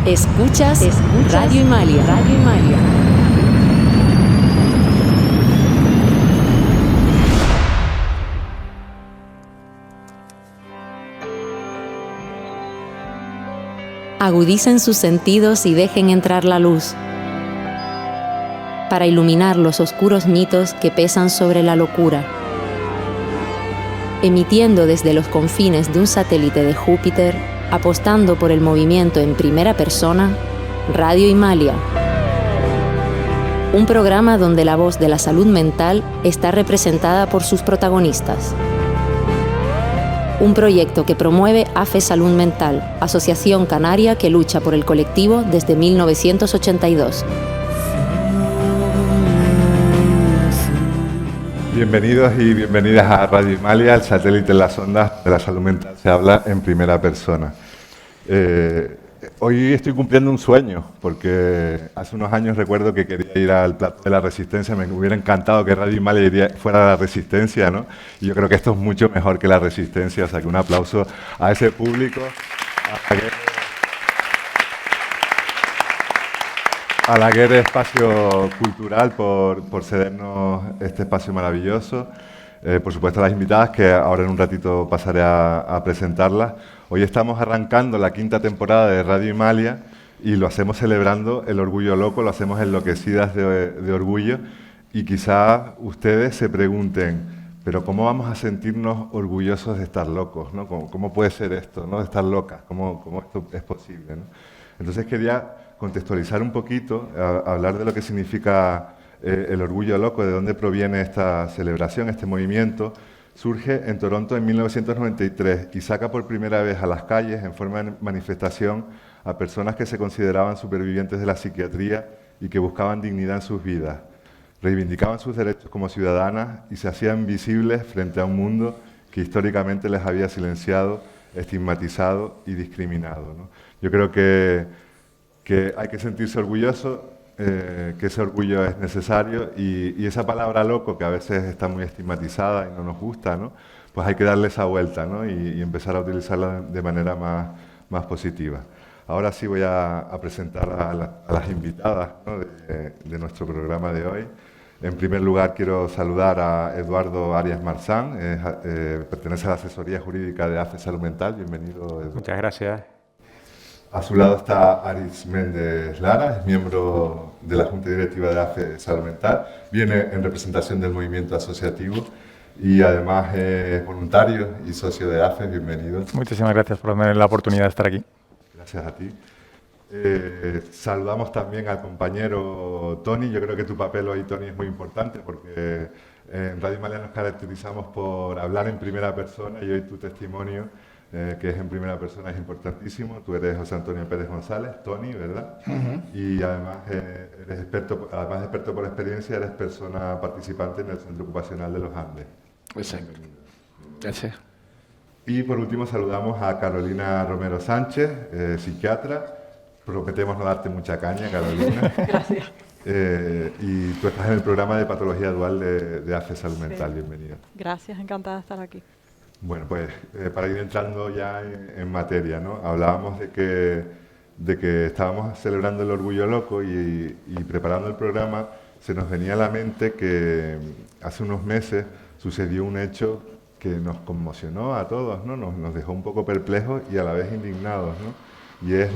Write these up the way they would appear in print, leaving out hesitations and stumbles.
Escuchas Radio Himalaya. Radio Himalaya. Agudicen sus sentidos y dejen entrar la luz para iluminar los oscuros mitos que pesan sobre la locura. Emitiendo desde los confines de un satélite de Júpiter, apostando por el movimiento en primera persona, Radio Himalaya. Un programa donde la voz de la salud mental está representada por sus protagonistas. Un proyecto que promueve AFE Salud Mental, asociación canaria que lucha por el colectivo desde 1982. Bienvenidos y bienvenidas a Radio Himalaya, el satélite en las ondas de la salud mental. Se habla en primera persona. Hoy estoy cumpliendo un sueño, porque hace unos años recuerdo que quería ir al plató de la Resistencia. Me hubiera encantado que Radio Himalaya fuera la Resistencia, ¿no? Y yo creo que esto es mucho mejor que la Resistencia, o sea que un aplauso a ese público, a la Guerra Espacio Cultural por cedernos este espacio maravilloso. Por supuesto a las invitadas, que ahora en un ratito pasaré a presentarlas. Hoy estamos arrancando la 5ª temporada de Radio Himalaya y lo hacemos celebrando el orgullo loco, lo hacemos enloquecidas de orgullo, y quizá ustedes se pregunten, pero ¿cómo vamos a sentirnos orgullosos de estar locos, ¿no? ¿Cómo puede ser esto, ¿no? De estar locas, ¿cómo esto es posible, ¿no? Entonces quería contextualizar un poquito, hablar de lo que significa el orgullo loco, de dónde proviene esta celebración, este movimiento. Surge en Toronto en 1993 y saca por primera vez a las calles en forma de manifestación a personas que se consideraban supervivientes de la psiquiatría y que buscaban dignidad en sus vidas. Reivindicaban sus derechos como ciudadanas y se hacían visibles frente a un mundo que históricamente les había silenciado, estigmatizado y discriminado, ¿no? Yo creo que hay que sentirse orgulloso, que ese orgullo es necesario, y esa palabra loco, que a veces está muy estigmatizada y no nos gusta, ¿no? Pues hay que darle esa vuelta, ¿no? y empezar a utilizarla de manera más positiva. Ahora sí voy a presentar a las invitadas, ¿no? de nuestro programa de hoy. En primer lugar quiero saludar a Eduardo Arias Marzán, pertenece a la asesoría jurídica de AFE Salud Mental. Bienvenido, Eduardo. Muchas gracias. A su lado está Aris Méndez Lara, es miembro de la Junta Directiva de AFE Salud Mental, viene en representación del movimiento asociativo y además es voluntario y socio de AFE. Bienvenido. Muchísimas gracias por darme la oportunidad de estar aquí. Gracias a ti. Saludamos también al compañero Tony. Yo creo que tu papel hoy, Tony, es muy importante porque en Radio Himalaya nos caracterizamos por hablar en primera persona, y hoy tu testimonio, que es en primera persona, es importantísimo. Tú eres José Antonio Pérez González, Tony, ¿verdad? Y además eres experto, además de experto por experiencia, eres persona participante en el Centro Ocupacional de los Andes. Exacto. Gracias. Y por último saludamos a Carolina Romero Sánchez, psiquiatra. Prometemos no darte mucha caña, Carolina. Gracias. Y tú estás en el programa de patología dual de AFE Salud Mental. Bienvenida. Gracias, encantada de estar aquí. Bueno, pues para ir entrando ya en materia, ¿no? Hablábamos de que estábamos celebrando el orgullo loco y preparando el programa se nos venía a la mente que hace unos meses sucedió un hecho que nos conmocionó a todos, ¿no? Nos dejó un poco perplejos y a la vez indignados, ¿no? Y es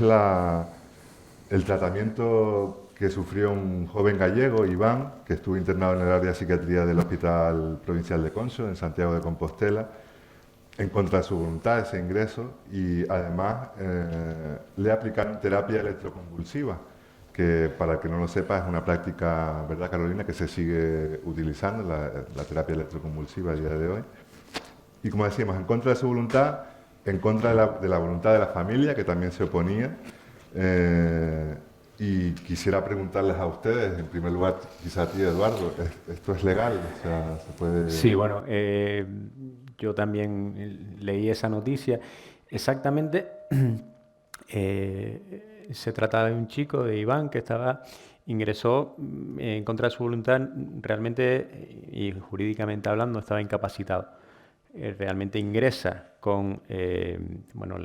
el tratamiento que sufrió un joven gallego, Iván, que estuvo internado en el área de psiquiatría del Hospital Provincial de Conso, en Santiago de Compostela, en contra de su voluntad, ese ingreso, y además le aplicaron terapia electroconvulsiva, que para el que no lo sepa es una práctica, ¿verdad, Carolina?, que se sigue utilizando, la terapia electroconvulsiva a día de hoy. Y como decíamos, en contra de su voluntad, en contra de la voluntad de la familia, que también se oponía. Y quisiera preguntarles a ustedes, en primer lugar, quizá a ti, Eduardo, ¿esto es legal? O sea, ¿se puede...? Sí, bueno, yo también leí esa noticia. Exactamente, se trata de un chico, de Iván, que ingresó en contra de su voluntad, realmente y jurídicamente hablando, estaba incapacitado. realmente ingresa con, bueno,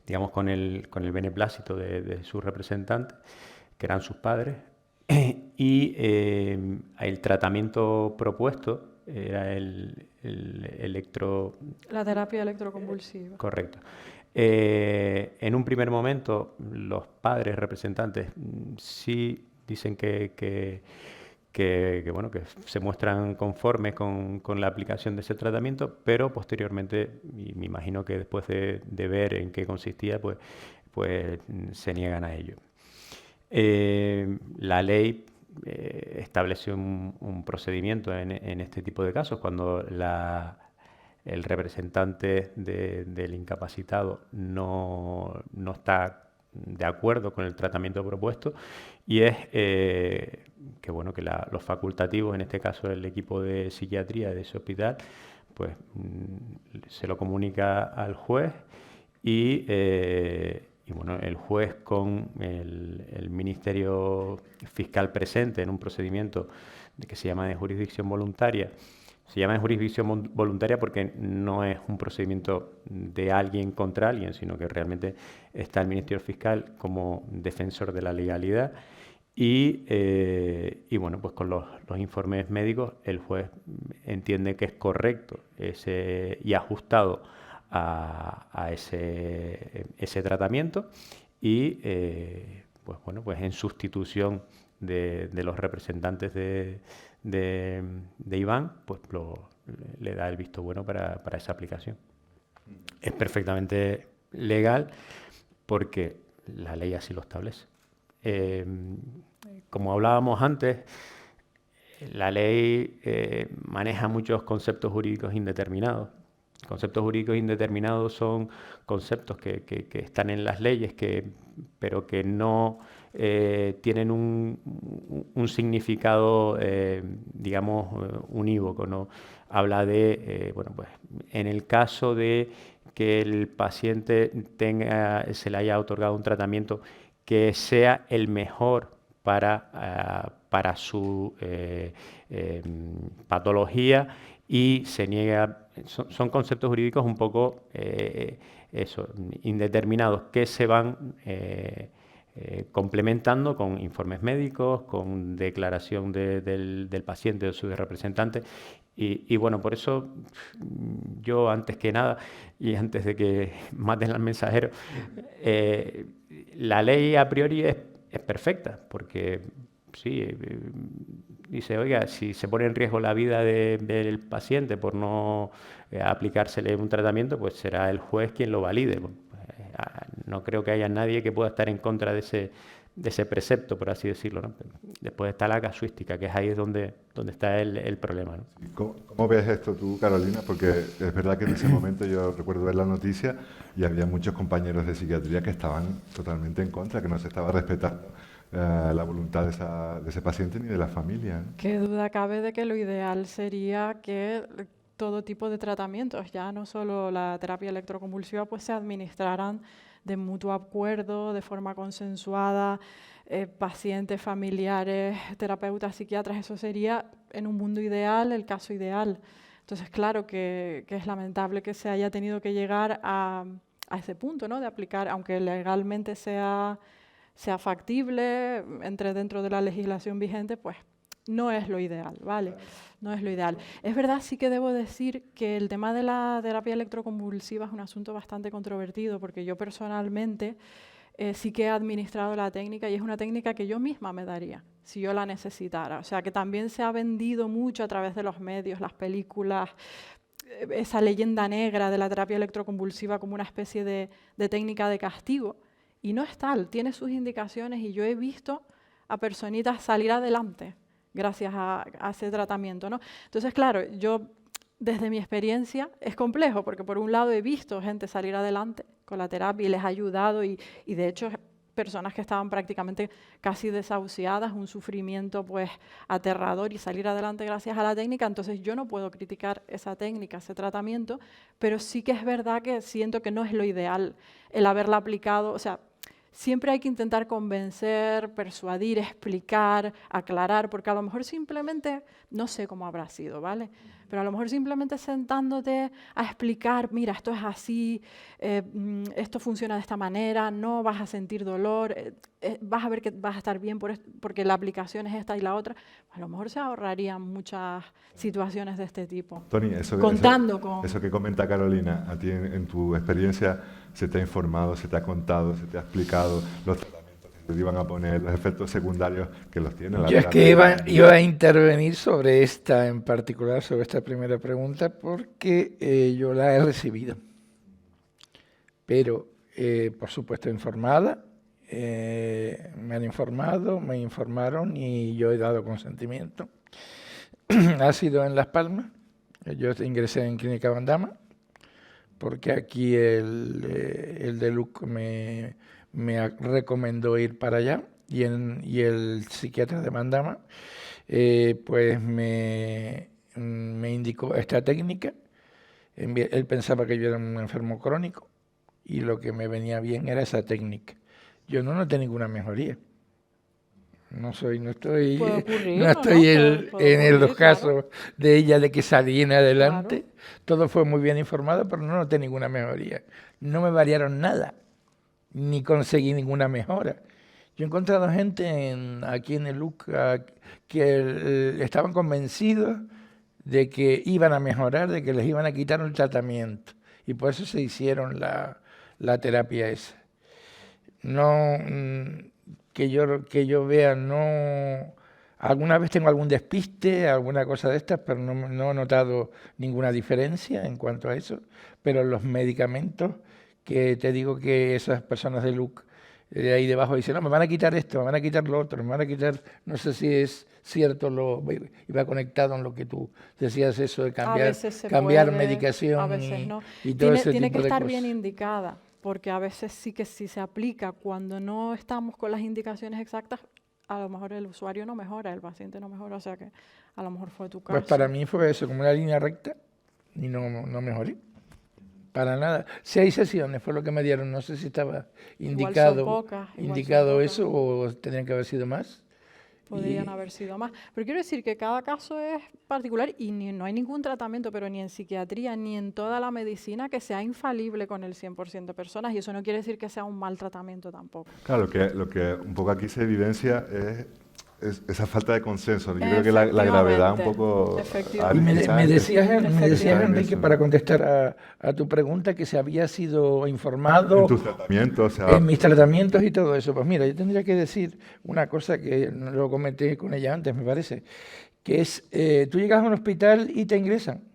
digamos, con el beneplácito de sus representantes, que eran sus padres, y el tratamiento propuesto era la terapia electroconvulsiva. Correcto. En un primer momento, los padres representantes sí dicen que se muestran conformes con la aplicación de ese tratamiento, pero posteriormente, y me imagino que después de ver en qué consistía, pues se niegan a ello. La ley establece un procedimiento en este tipo de casos cuando el representante del incapacitado no está de acuerdo con el tratamiento propuesto, y es que los facultativos, en este caso el equipo de psiquiatría de ese hospital, pues se lo comunica al juez y el juez, con el Ministerio Fiscal presente en un procedimiento que se llama de jurisdicción voluntaria. Se llama de jurisdicción voluntaria porque no es un procedimiento de alguien contra alguien, sino que realmente está el Ministerio Fiscal como defensor de la legalidad. Y pues con los informes médicos el juez entiende que es correcto y ajustado a ese tratamiento, y pues en sustitución de los representantes de Iván, pues le da el visto bueno para esa aplicación. Es perfectamente legal porque la ley así lo establece. Como hablábamos antes, la ley maneja muchos conceptos jurídicos indeterminados. Conceptos jurídicos indeterminados son conceptos que están en las leyes, pero que no tienen un significado, digamos, unívoco, ¿no? Habla de, pues en el caso de que el paciente se le haya otorgado un tratamiento que sea el mejor para su patología, y se niega. Son conceptos jurídicos un poco indeterminados, que se van complementando con informes médicos, con declaración del paciente o su representante. Y bueno, por eso yo, antes que nada, y antes de que maten al mensajero, la ley a priori es perfecta, porque sí, dice, oiga, si se pone en riesgo la vida del paciente por no aplicársele un tratamiento, pues será el juez quien lo valide. No creo que haya nadie que pueda estar en contra de ese precepto, por así decirlo, ¿no? Después está la casuística, que es ahí donde está el problema, ¿no? ¿Cómo ves esto tú, Carolina? Porque es verdad que en ese momento yo recuerdo ver la noticia y había muchos compañeros de psiquiatría que estaban totalmente en contra, que no se estaba respetando la voluntad de ese paciente ni de la familia, ¿no? Qué duda cabe de que lo ideal sería que todo tipo de tratamientos, ya no solo la terapia electroconvulsiva, pues se administraran de mutuo acuerdo, de forma consensuada, pacientes, familiares, terapeutas, psiquiatras. Eso sería, en un mundo ideal, el caso ideal. Entonces, claro que es lamentable que se haya tenido que llegar a ese punto, ¿no? De aplicar, aunque legalmente sea factible, entre dentro de la legislación vigente, pues no es lo ideal, ¿vale? No es lo ideal. Es verdad, sí que debo decir que el tema de la terapia electroconvulsiva es un asunto bastante controvertido, porque yo personalmente sí que he administrado la técnica, y es una técnica que yo misma me daría si yo la necesitara. O sea, que también se ha vendido mucho a través de los medios, las películas, esa leyenda negra de la terapia electroconvulsiva como una especie de técnica de castigo. Y no es tal, tiene sus indicaciones, y yo he visto a personitas salir adelante gracias a ese tratamiento, ¿no? Entonces, claro, yo desde mi experiencia es complejo, porque por un lado he visto gente salir adelante con la terapia y les ha ayudado, y de hecho personas que estaban prácticamente casi desahuciadas, un sufrimiento pues aterrador, y salir adelante gracias a la técnica. Entonces yo no puedo criticar esa técnica, ese tratamiento, pero sí que es verdad que siento que no es lo ideal el haberla aplicado. O sea, siempre hay que intentar convencer, persuadir, explicar, aclarar, porque a lo mejor simplemente, no sé cómo habrá sido, ¿vale? Pero a lo mejor simplemente sentándote a explicar, mira, esto es así, esto funciona de esta manera, no vas a sentir dolor, vas a ver que vas a estar bien porque la aplicación es esta y la otra, a lo mejor se ahorrarían muchas situaciones de este tipo. Tony, eso que comenta Carolina, a ti en tu experiencia se te ha informado, se te ha contado, se te ha explicado los tratamientos que te iban a poner, los efectos secundarios que los tienen. Yo es que iba a intervenir sobre esta en particular, sobre esta primera pregunta, porque yo la he recibido. Pero, por supuesto, informada, me han informado, me informaron y yo he dado consentimiento. Ha sido en Las Palmas, yo ingresé en Clínica Bandama, porque aquí el de LUC me recomendó ir para allá y el psiquiatra de Bandama pues me indicó esta técnica. Él pensaba que yo era un enfermo crónico y lo que me venía bien era esa técnica. Yo no noté ninguna mejoría. No estoy en los casos de ella de que salí en adelante. Claro. Todo fue muy bien informado, pero no noté ninguna mejoría. No me variaron nada, ni conseguí ninguna mejora. Yo he encontrado gente aquí en el LUC que estaban convencidos de que iban a mejorar, de que les iban a quitar el tratamiento. Y por eso se hicieron la terapia esa. No... que yo vea, no... Alguna vez tengo algún despiste, alguna cosa de estas, pero no he notado ninguna diferencia en cuanto a eso. Pero los medicamentos, que te digo que esas personas de LUC de ahí debajo dicen, no, me van a quitar esto, me van a quitar lo otro, me van a quitar, no sé si es cierto, iba conectado en lo que tú decías, eso de cambiar medicación. A veces no. Y todo ese tiene tipo que de estar cosas. bien indicada. Porque a veces sí que si se aplica cuando no estamos con las indicaciones exactas, a lo mejor el usuario no mejora, el paciente no mejora, o sea que a lo mejor fue tu caso. Pues para mí fue eso, como una línea recta y no mejoré. Para nada. 6 sesiones fue lo que me dieron, no sé si estaba indicado eso o tendrían que haber sido más. Podrían haber sido más. Pero quiero decir que cada caso es particular y no hay ningún tratamiento, pero ni en psiquiatría ni en toda la medicina que sea infalible con el 100% de personas, y eso no quiere decir que sea un mal tratamiento tampoco. Claro, lo que un poco aquí se evidencia es esa falta de consenso. Yo creo que la gravedad un poco... Y me decías, Enrique, para contestar a tu pregunta, que se había sido informado... En tus tratamientos. En mis tratamientos y todo eso. Pues mira, yo tendría que decir una cosa que no lo comenté con ella antes, me parece, que es, tú llegas a un hospital y te ingresan.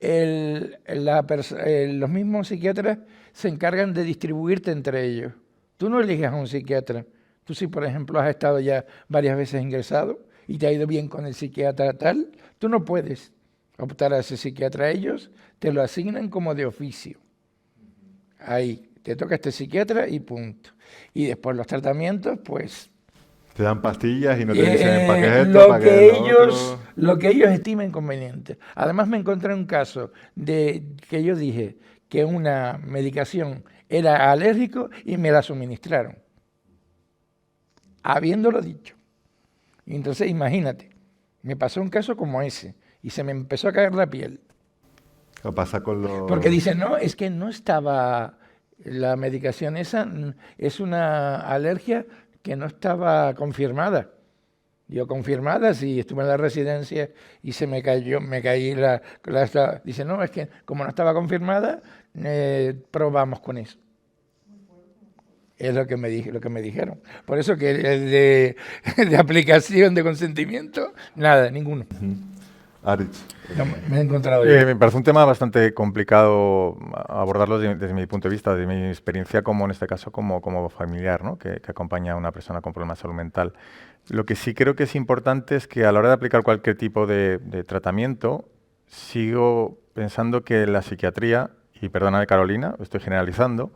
Los mismos psiquiatras se encargan de distribuirte entre ellos. Tú no eliges a un psiquiatra. Tú si, por ejemplo, has estado ya varias veces ingresado y te ha ido bien con el psiquiatra tal, tú no puedes optar a ese psiquiatra. Ellos te lo asignan como de oficio. Ahí, te toca este psiquiatra y punto. Y después los tratamientos, pues... Te dan pastillas y no te dicen para qué es esto, lo que ellos estimen conveniente. Además me encontré un caso de que yo dije que una medicación era alérgico y me la suministraron, habiéndolo dicho. Y entonces imagínate, me pasó un caso como ese y se me empezó a caer la piel. ¿Qué pasa con los...? Porque dicen, no, es que no estaba, la medicación esa es una alergia que no estaba confirmada. Yo confirmada, sí, estuve en la residencia y se me caí dice, no, es que como no estaba confirmada, probamos con eso. Es lo que me dijeron. Por eso que de aplicación de consentimiento, nada, ninguno. Aritz. No, me he encontrado yo. Me parece un tema bastante complicado abordarlo desde mi punto de vista, desde mi experiencia como en este caso como familiar, ¿no? que acompaña a una persona con problemas de salud mental. Lo que sí creo que es importante es que a la hora de aplicar cualquier tipo de tratamiento, sigo pensando que la psiquiatría, y perdóname Carolina, estoy generalizando,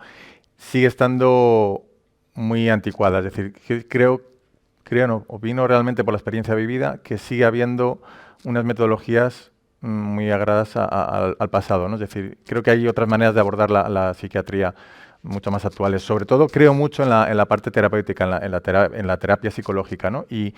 sigue estando muy anticuada. Es decir, opino realmente por la experiencia vivida que sigue habiendo unas metodologías muy agarradas al pasado, ¿no? Es decir, creo que hay otras maneras de abordar la psiquiatría mucho más actuales. Sobre todo creo mucho en la parte terapéutica, en la terapia psicológica, ¿no? Y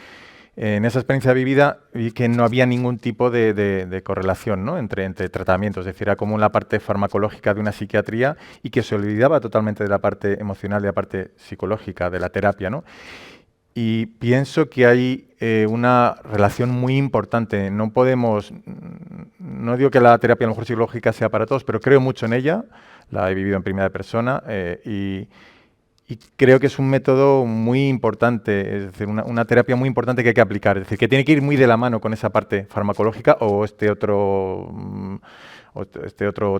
en esa experiencia vivida vi que no había ningún tipo de correlación, ¿no? entre tratamientos, es decir, era como la parte farmacológica de una psiquiatría y que se olvidaba totalmente de la parte emocional, de la parte psicológica, de la terapia, ¿no? Y pienso que hay una relación muy importante. No podemos, no digo que la terapia a lo mejor psicológica sea para todos, pero creo mucho en ella, la he vivido en primera persona y creo que es un método muy importante, es decir, una terapia muy importante que hay que aplicar. Es decir, que tiene que ir muy de la mano con esa parte farmacológica o este otro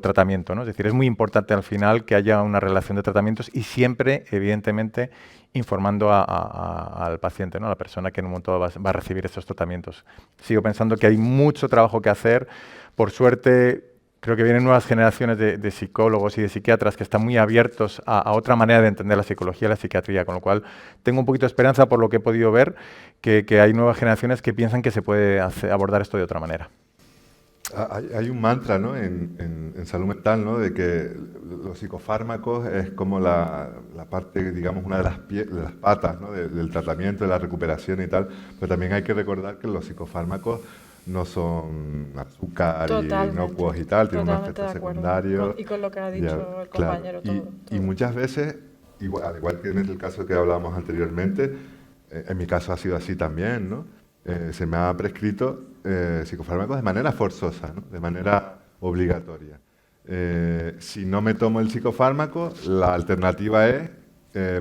tratamiento, ¿no? Es decir, es muy importante al final que haya una relación de tratamientos y siempre, evidentemente, informando al paciente, ¿no? A la persona que en un momento va a recibir estos tratamientos. Sigo pensando que hay mucho trabajo que hacer. Por suerte, creo que vienen nuevas generaciones de psicólogos y de psiquiatras que están muy abiertos a otra manera de entender la psicología y la psiquiatría, con lo cual tengo un poquito de esperanza por lo que he podido ver, que hay nuevas generaciones que piensan que se puede abordar esto de otra manera. Hay un mantra, ¿no? en salud mental, ¿no? De que los psicofármacos es como la parte, digamos, una de las patas, ¿no? del tratamiento, de la recuperación y tal, pero también hay que recordar que los psicofármacos no son azúcar y inocuos y tal, tienen un efecto secundario. Y con lo que ha dicho el compañero. Claro. Y muchas veces, al igual que en el caso que hablábamos anteriormente, en mi caso ha sido así también, ¿no? Se me ha prescrito psicofármacos de manera forzosa, ¿no? De manera obligatoria. Si no me tomo el psicofármaco, la alternativa es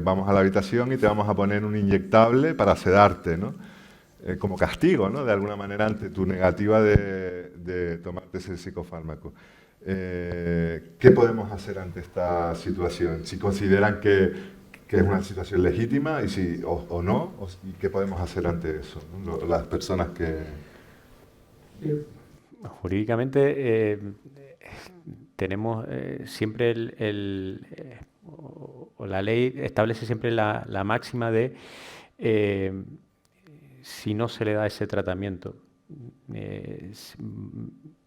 vamos a la habitación y te vamos a poner un inyectable para sedarte, ¿no? Como castigo, ¿no? De alguna manera ante tu negativa de tomarte ese psicofármaco. ¿Qué podemos hacer ante esta situación? Si consideran que es una situación legítima y o no, y qué podemos hacer ante eso, ¿no? Las personas que... Jurídicamente tenemos siempre la ley establece siempre la máxima de si no se le da ese tratamiento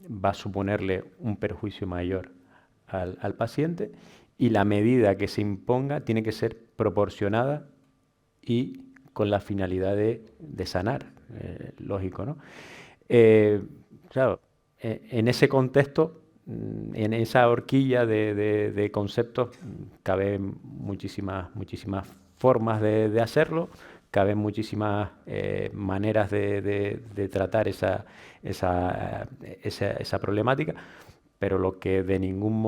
va a suponerle un perjuicio mayor al paciente y la medida que se imponga tiene que ser proporcionada y con la finalidad de sanar, lógico, ¿no? Claro, en ese contexto, en esa horquilla de conceptos, caben muchísimas formas de hacerlo, caben muchísimas maneras de tratar esa problemática, pero lo que en ningún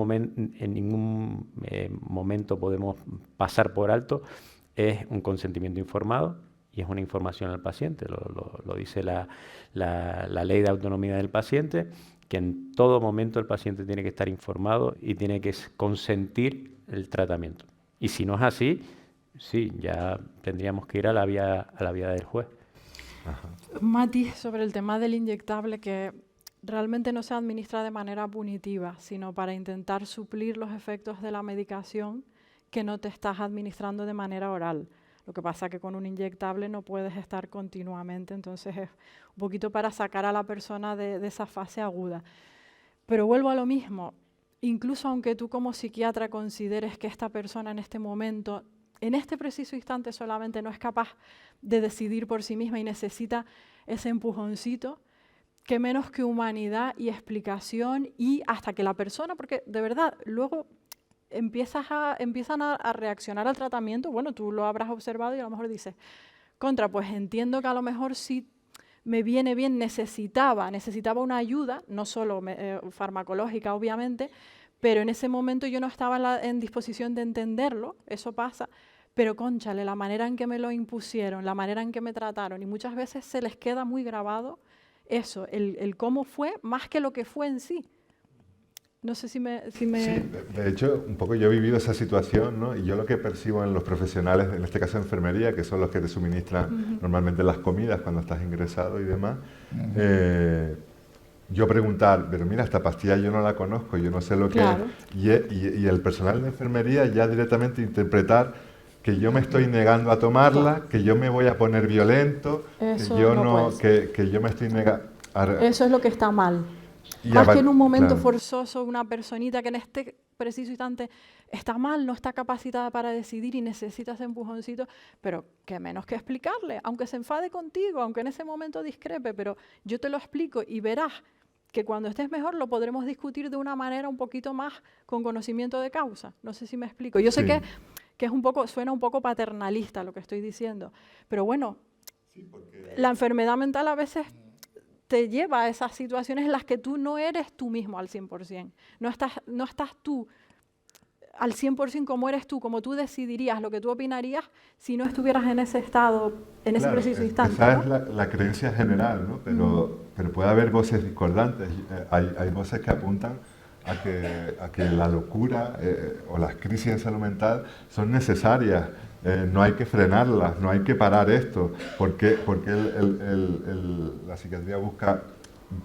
momento podemos pasar por alto es un consentimiento informado y es una información al paciente. Lo dice la ley de autonomía del paciente, que en todo momento el paciente tiene que estar informado y tiene que consentir el tratamiento. Y si no es así, sí, ya tendríamos que ir a la vía del juez. Ajá. Un matiz sobre el tema del inyectable, que realmente no se administra de manera punitiva, sino para intentar suplir los efectos de la medicación que no te estás administrando de manera oral. Lo que pasa es que con un inyectable no puedes estar continuamente, entonces es un poquito para sacar a la persona de esa fase aguda. Pero vuelvo a lo mismo, incluso aunque tú como psiquiatra consideres que esta persona en este momento, en este preciso instante solamente no es capaz de decidir por sí misma y necesita ese empujoncito, que menos que humanidad y explicación y hasta que la persona, porque de verdad luego empiezan a reaccionar al tratamiento, bueno, tú lo habrás observado y a lo mejor dices, pues entiendo que a lo mejor sí me viene bien, necesitaba una ayuda, no solo farmacológica obviamente, pero en ese momento yo no estaba en disposición de entenderlo, eso pasa, pero cónchale, la manera en que me lo impusieron, la manera en que me trataron, y muchas veces se les queda muy grabado eso, el cómo fue, más que lo que fue en sí. No sé si me... Sí, de hecho, un poco yo he vivido esa situación, ¿no? Y yo lo que percibo en los profesionales, en este caso enfermería, que son los que te suministran normalmente las comidas cuando estás ingresado y demás, yo preguntar, pero mira, esta pastilla yo no la conozco, yo no sé lo que es, y el personal de enfermería ya directamente interpretar que yo me estoy negando a tomarla, que yo me voy a poner violento, eso que yo me estoy negando... Eso es lo que está mal. Más que en un momento claro. forzoso, una personita que en este preciso instante está mal, no está capacitada para decidir y necesita ese empujoncito, pero qué menos que explicarle, aunque se enfade contigo, aunque en ese momento discrepe, pero yo te lo explico y verás que cuando estés mejor lo podremos discutir de una manera un poquito más con conocimiento de causa. No sé si me explico. Yo sé Sí. que es un poco, suena un poco paternalista lo que estoy diciendo, pero bueno, la enfermedad mental a veces te lleva a esas situaciones en las que tú no eres tú mismo al 100%. No estás tú al 100% como eres tú, como tú decidirías, lo que tú opinarías si no estuvieras en ese estado, en ese Claro, preciso instante. esa ¿no? es la creencia general, ¿no? Pero puede haber voces discordantes. Hay voces que apuntan a que la locura o las crisis de salud mental son necesarias. No hay que frenarlas, no hay que parar esto. Porque la psiquiatría busca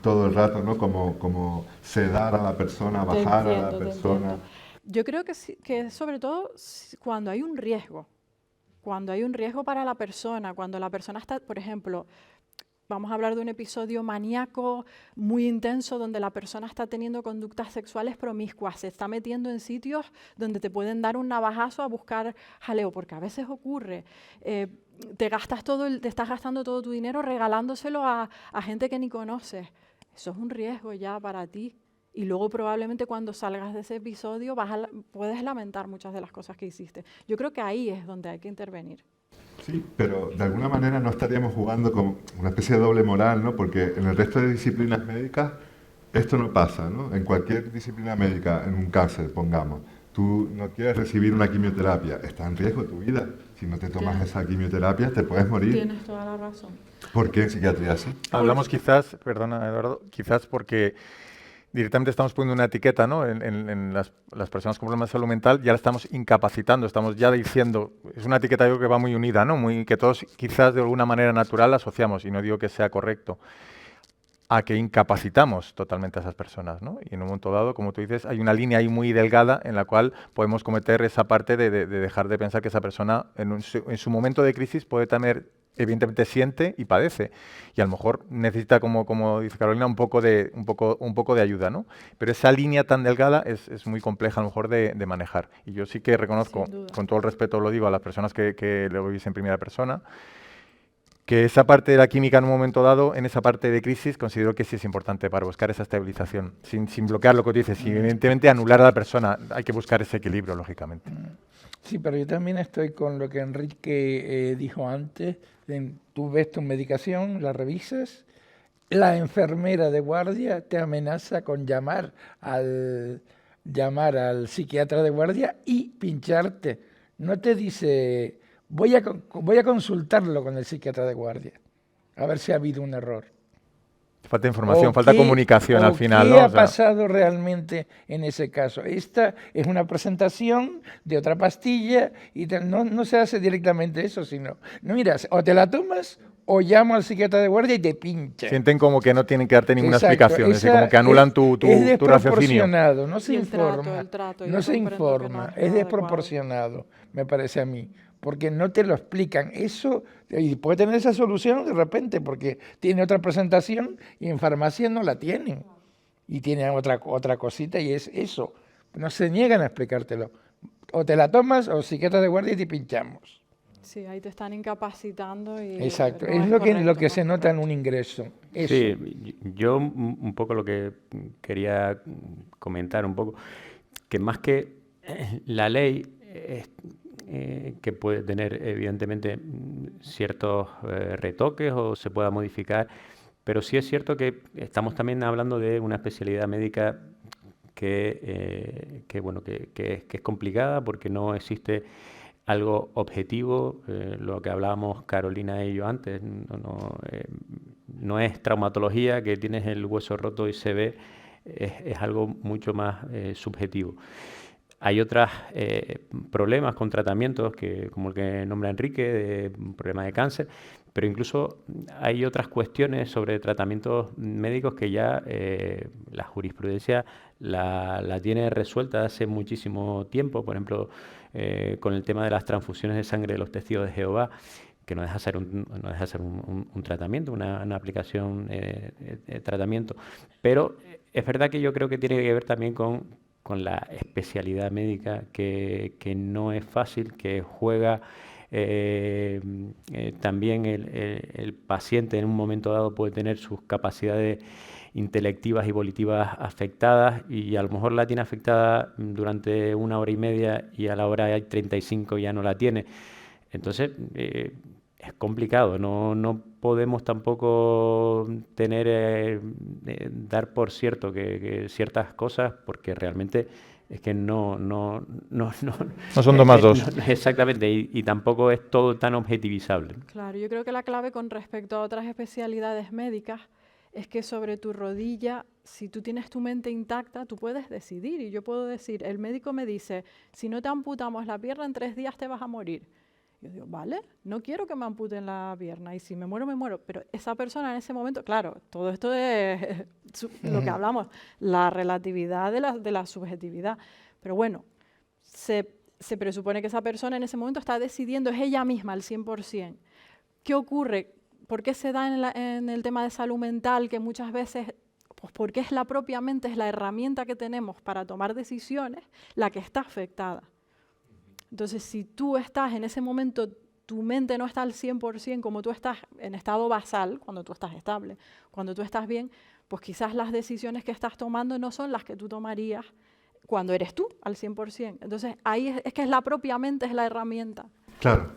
todo el rato, ¿no? Como sedar a la persona, bajar a la persona. Yo creo que, que sobre todo cuando hay un riesgo para la persona, cuando la persona está, por ejemplo, vamos a hablar de un episodio maníaco muy intenso donde la persona está teniendo conductas sexuales promiscuas, se está metiendo en sitios donde te pueden dar un navajazo a buscar jaleo, porque a veces ocurre. Te estás gastando todo tu dinero regalándoselo a gente que ni conoces. Eso es un riesgo ya para ti. Y luego probablemente cuando salgas de ese episodio puedes lamentar muchas de las cosas que hiciste. Yo creo que ahí es donde hay que intervenir. Sí, pero de alguna manera no estaríamos jugando con una especie de doble moral, ¿no? Porque en el resto de disciplinas médicas esto no pasa, ¿no? En cualquier disciplina médica, en un cáncer, pongamos, tú no quieres recibir una quimioterapia, está en riesgo tu vida. Si no te tomas esa quimioterapia, te puedes morir. Tienes toda la razón. ¿Por qué en psiquiatría sí? Hablamos quizás, perdona Eduardo, quizás porque directamente estamos poniendo una etiqueta, ¿no? en las personas con problemas de salud mental, ya la estamos incapacitando, estamos ya diciendo, es una etiqueta yo creo que va muy unida, ¿no? Que todos quizás de alguna manera natural la asociamos, y no digo que sea correcto, a que incapacitamos totalmente a esas personas, ¿no? Y en un momento dado, como tú dices, hay una línea ahí muy delgada en la cual podemos cometer esa parte de dejar de pensar que esa persona en su momento de crisis puede tener, evidentemente siente y padece, y a lo mejor necesita, como dice Carolina, un poco de ayuda, ¿no? Pero esa línea tan delgada es muy compleja a lo mejor de manejar. Y yo sí que reconozco, con todo el respeto lo digo a las personas que lo vivís en primera persona, que esa parte de la química en un momento dado, en esa parte de crisis, considero que sí es importante para buscar esa estabilización, sin bloquear lo que tú dices, y evidentemente anular a la persona, hay que buscar ese equilibrio, lógicamente. Sí, pero yo también estoy con lo que Enrique dijo antes. Tú ves tu medicación, la revisas, la enfermera de guardia te amenaza con llamar al psiquiatra de guardia y pincharte. No te dice, voy a consultarlo con el psiquiatra de guardia, a ver si ha habido un error. Falta información, falta comunicación al final, ¿no? ¿Qué ha pasado realmente en ese caso? Esta es una presentación de otra pastilla y no se hace directamente eso, sino, no, mira, o te la tomas o llamo al psiquiatra de guardia y te pincha. Sienten como que no tienen que darte ninguna Exacto, explicación, es decir, como que anulan tu raciocinio. No se informa, no se informa, es desproporcionado, me parece a mí. Porque no te lo explican. Eso, y puede tener esa solución de repente, porque tiene otra presentación y en farmacia no la tienen. Y tienen otra cosita y es eso. No se niegan a explicártelo. O te la tomas o psiquiatra de guardia y te pinchamos. Sí, ahí te están incapacitando. Exacto, no es lo que se nota en un ingreso. Eso. Sí, yo un poco lo que quería comentar un poco, que más que la ley que puede tener evidentemente ciertos retoques o se pueda modificar, pero sí es cierto que estamos también hablando de una especialidad médica que es complicada porque no existe algo objetivo, lo que hablábamos Carolina y yo antes, no es traumatología, que tienes el hueso roto y se ve, es algo mucho más subjetivo. Hay otros problemas con tratamientos, como el que nombra Enrique, de problemas de cáncer, pero incluso hay otras cuestiones sobre tratamientos médicos que ya la jurisprudencia la tiene resuelta hace muchísimo tiempo, por ejemplo, con el tema de las transfusiones de sangre de los testigos de Jehová, porque no deja de ser un tratamiento, una aplicación tratamiento. Pero es verdad que yo creo que tiene que ver también con la especialidad médica, que no es fácil, que juega también el paciente en un momento dado puede tener sus capacidades intelectivas y volitivas afectadas, y a lo mejor la tiene afectada durante 1 hora y media y a la hora 35 ya no la tiene. Entonces es complicado, no podemos tampoco dar por cierto que ciertas cosas, porque realmente es que no son 2 más 2. Exactamente, y tampoco es todo tan objetivizable. Claro, yo creo que la clave con respecto a otras especialidades médicas es que sobre tu rodilla, si tú tienes tu mente intacta, tú puedes decidir. Y yo puedo decir, el médico me dice, si no te amputamos la pierna en 3 días te vas a morir. Yo digo, vale, no quiero que me amputen la pierna, y si me muero, me muero. Pero esa persona en ese momento, claro, todo esto es lo que hablamos, la relatividad de la subjetividad. Pero bueno, se presupone que esa persona en ese momento está decidiendo, es ella misma al 100%. ¿Qué ocurre? ¿Por qué se da en el tema de salud mental que muchas veces, pues porque es la propia mente, es la herramienta que tenemos para tomar decisiones, la que está afectada? Entonces, si tú estás en ese momento, tu mente no está al 100% como tú estás en estado basal, cuando tú estás estable, cuando tú estás bien, pues quizás las decisiones que estás tomando no son las que tú tomarías cuando eres tú al 100%. Entonces, ahí es que es la propia mente, es la herramienta. Claro,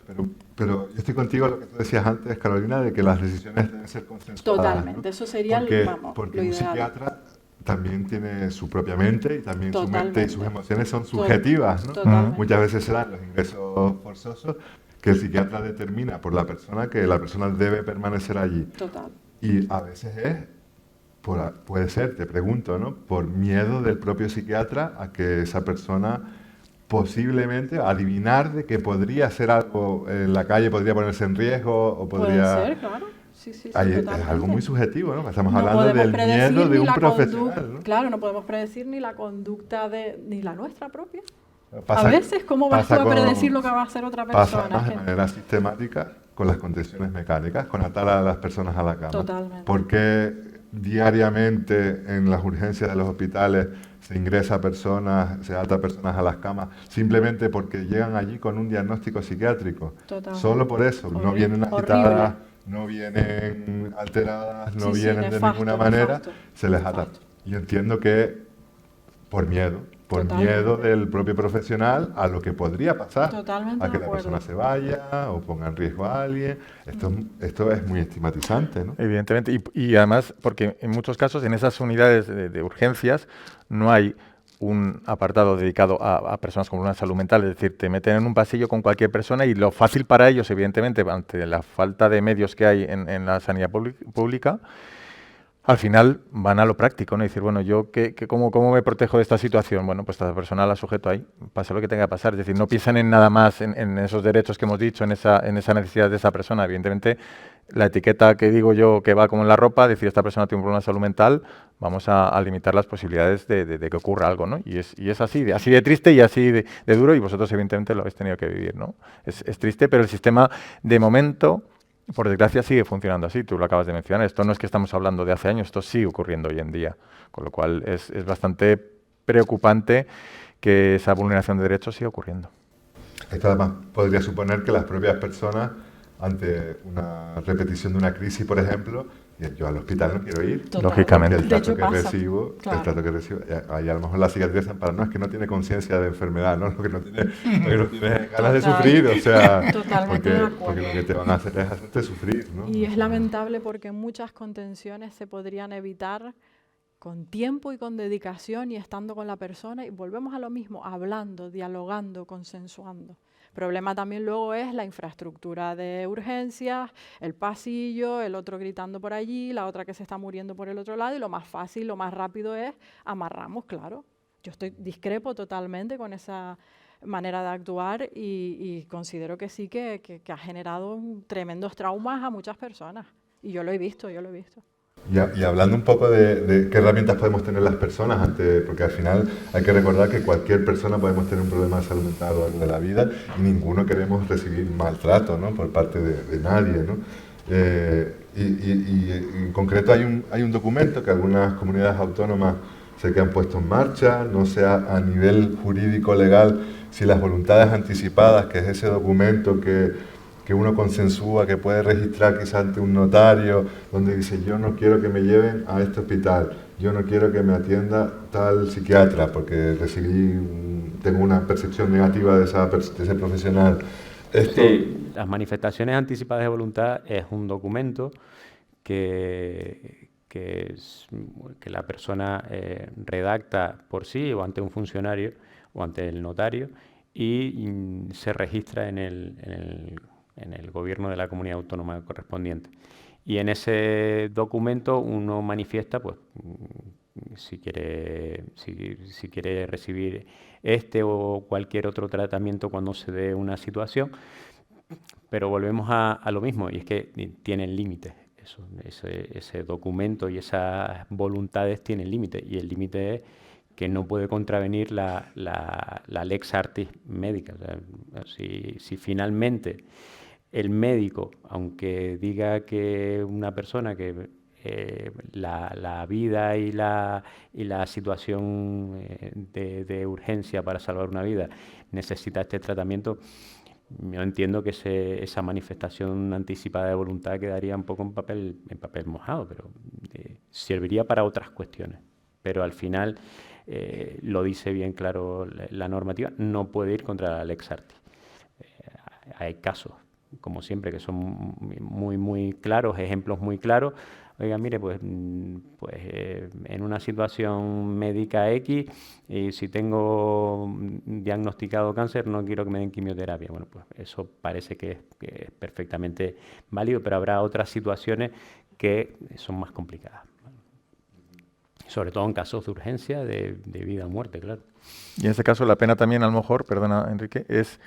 pero yo estoy contigo en lo que tú decías antes, Carolina, de que las decisiones deben ser consensuadas. Totalmente, ¿no? Eso sería porque lo un ideal. Psiquiatra también tiene su propia mente, y también Totalmente. su mente y sus emociones son subjetivas, ¿no? Totalmente. Muchas veces se dan los ingresos forzosos que el psiquiatra determina por la persona que la persona debe permanecer allí. Total. Y a veces puede ser, te pregunto, ¿no?, por miedo del propio psiquiatra a que esa persona posiblemente adivinar de que podría hacer algo en la calle, podría ponerse en riesgo o podría... Puede ser, claro. Sí, es algo muy subjetivo, ¿no? Estamos No hablando del predecir miedo de ni un la profesional, ¿no? Claro, no podemos predecir ni la conducta ni la nuestra propia. Pasa- a veces, ¿cómo vas tú pasa a predecir lo que va a hacer otra Pasa persona? además de manera sistemática con las contenciones mecánicas, con atar a las personas a la cama. Totalmente. ¿Por qué diariamente en las urgencias de los hospitales se ingresa personas, se ata personas a las camas, simplemente porque llegan allí con un diagnóstico psiquiátrico? Totalmente. Solo por eso. No Horrible, vienen agitadas, horrible. no vienen alteradas, no Sí, sí, vienen de nefasto, ninguna manera, nefasto, se les ata. nefasto. Y entiendo que por miedo Totalmente. del propio profesional a lo que podría pasar, Totalmente a que de la acuerdo. persona se vaya o ponga en riesgo a alguien. Esto es muy estigmatizante, ¿no? Evidentemente, y además, porque en muchos casos en esas unidades de urgencias no hay un apartado dedicado a personas con una salud mental, es decir, te meten en un pasillo con cualquier persona y lo fácil para ellos, evidentemente, ante la falta de medios que hay en la sanidad pública, al final van a lo práctico, ¿no? Y decir, bueno, yo ¿cómo me protejo de esta situación? Bueno, pues esta persona la sujeto ahí, pase lo que tenga que pasar. Es decir, no piensan en nada más, en esos derechos que hemos dicho, en esa necesidad de esa persona. Evidentemente, la etiqueta que digo yo que va como en la ropa, decir, esta persona tiene un problema de salud mental, vamos a limitar las posibilidades de que ocurra algo, ¿no? Y es así de triste y así de duro, y vosotros evidentemente lo habéis tenido que vivir, ¿no? Es triste, pero el sistema, de momento, por desgracia, sigue funcionando así. Tú lo acabas de mencionar. Esto no es que estamos hablando de hace años, esto sigue ocurriendo hoy en día. Con lo cual es bastante preocupante que esa vulneración de derechos siga ocurriendo. Esto además podría suponer que las propias personas, ante una repetición de una crisis, por ejemplo, yo al hospital no quiero ir. Total. Lógicamente. Porque De hecho, pasa. el trato que recibo, ahí a lo mejor la psiquiatría se ampara, no, es que no tiene conciencia de enfermedad, ¿no? Lo que no tiene ganas de Total. sufrir, o sea, Totalmente de acuerdo. porque lo que te van a hacer es hacerte sufrir, ¿no? Y es lamentable porque muchas contenciones se podrían evitar con tiempo y con dedicación y estando con la persona, y volvemos a lo mismo, hablando, dialogando, consensuando. El problema también luego es la infraestructura de urgencias, el pasillo, el otro gritando por allí, la otra que se está muriendo por el otro lado, y lo más fácil, lo más rápido es amarramos, claro. Yo discrepo totalmente con esa manera de actuar y considero que sí que ha generado tremendos traumas a muchas personas. Y yo lo he visto, Y hablando un poco de qué herramientas podemos tener las personas porque al final hay que recordar que cualquier persona podemos tener un problema de salud mental a lo largo de la vida y ninguno queremos recibir maltrato, ¿no?, por parte de nadie, ¿no? Y en concreto hay un documento que algunas comunidades autónomas sé que han puesto en marcha, no sé a nivel jurídico legal si las voluntades anticipadas, que es ese documento que uno consensúa, que puede registrar quizás ante un notario, donde dice yo no quiero que me lleven a este hospital, yo no quiero que me atienda tal psiquiatra porque tengo una percepción negativa de ese profesional. Sí, las manifestaciones anticipadas de voluntad es un documento que la persona redacta por sí o ante un funcionario o ante el notario y se registra en el gobierno de la comunidad autónoma correspondiente. Y en ese documento uno manifiesta, pues, si quiere recibir este o cualquier otro tratamiento cuando se dé una situación, pero volvemos a lo mismo, y es que tienen límites. Ese documento y esas voluntades tienen límites, y el límite es que no puede contravenir la lex artis médica. O sea, si finalmente el médico, aunque diga que una persona que la vida y la situación de urgencia para salvar una vida necesita este tratamiento, yo entiendo que esa manifestación anticipada de voluntad quedaría un poco en papel mojado, pero serviría para otras cuestiones. Pero al final lo dice bien claro la normativa, no puede ir contra la lex artis. Hay casos, como siempre, que son muy, muy claros, ejemplos muy claros. Oiga, mire, pues en una situación médica X, y si tengo diagnosticado cáncer, no quiero que me den quimioterapia. Bueno, pues eso parece que es perfectamente válido, pero habrá otras situaciones que son más complicadas. Sobre todo en casos de urgencia, de vida o muerte, claro. Y en ese caso la pena también, a lo mejor, perdona Enrique, es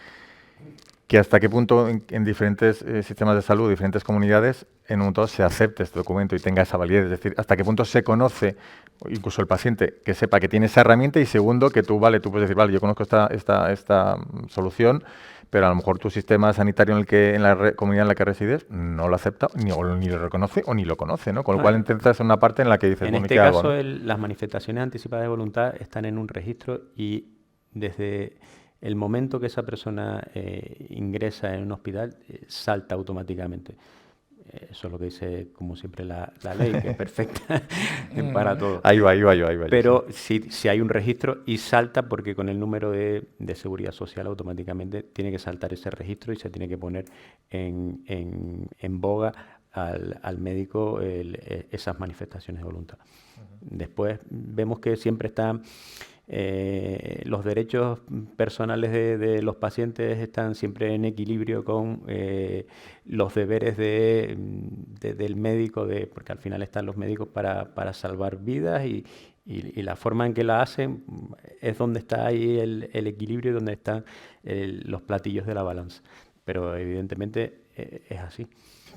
que hasta qué punto en diferentes sistemas de salud, diferentes comunidades, en un momento se acepte este documento y tenga esa validez. Es decir, hasta qué punto se conoce, incluso el paciente, que sepa que tiene esa herramienta, y segundo, que tú puedes decir, vale, yo conozco esta solución, pero a lo mejor tu sistema sanitario en la comunidad en la que resides no lo acepta, ni lo reconoce o ni lo conoce, ¿no? Con lo cual entras en una parte en la que dices, en bueno, este ¿qué hago, caso, no? las manifestaciones anticipadas de voluntad están en un registro, y desde el momento que esa persona ingresa en un hospital, salta automáticamente. Eso es lo que dice, como siempre, la ley, que es perfecta para todo. Ahí va. Pero sí hay un registro, y salta porque con el número de seguridad social automáticamente tiene que saltar ese registro y se tiene que poner en boga al médico esas manifestaciones de voluntad. Después vemos que siempre están los derechos personales de los pacientes, están siempre en equilibrio con los deberes del médico, porque al final están los médicos para salvar vidas, y la forma en que la hacen es donde está ahí el equilibrio y donde están los platillos de la balanza. Pero evidentemente es así.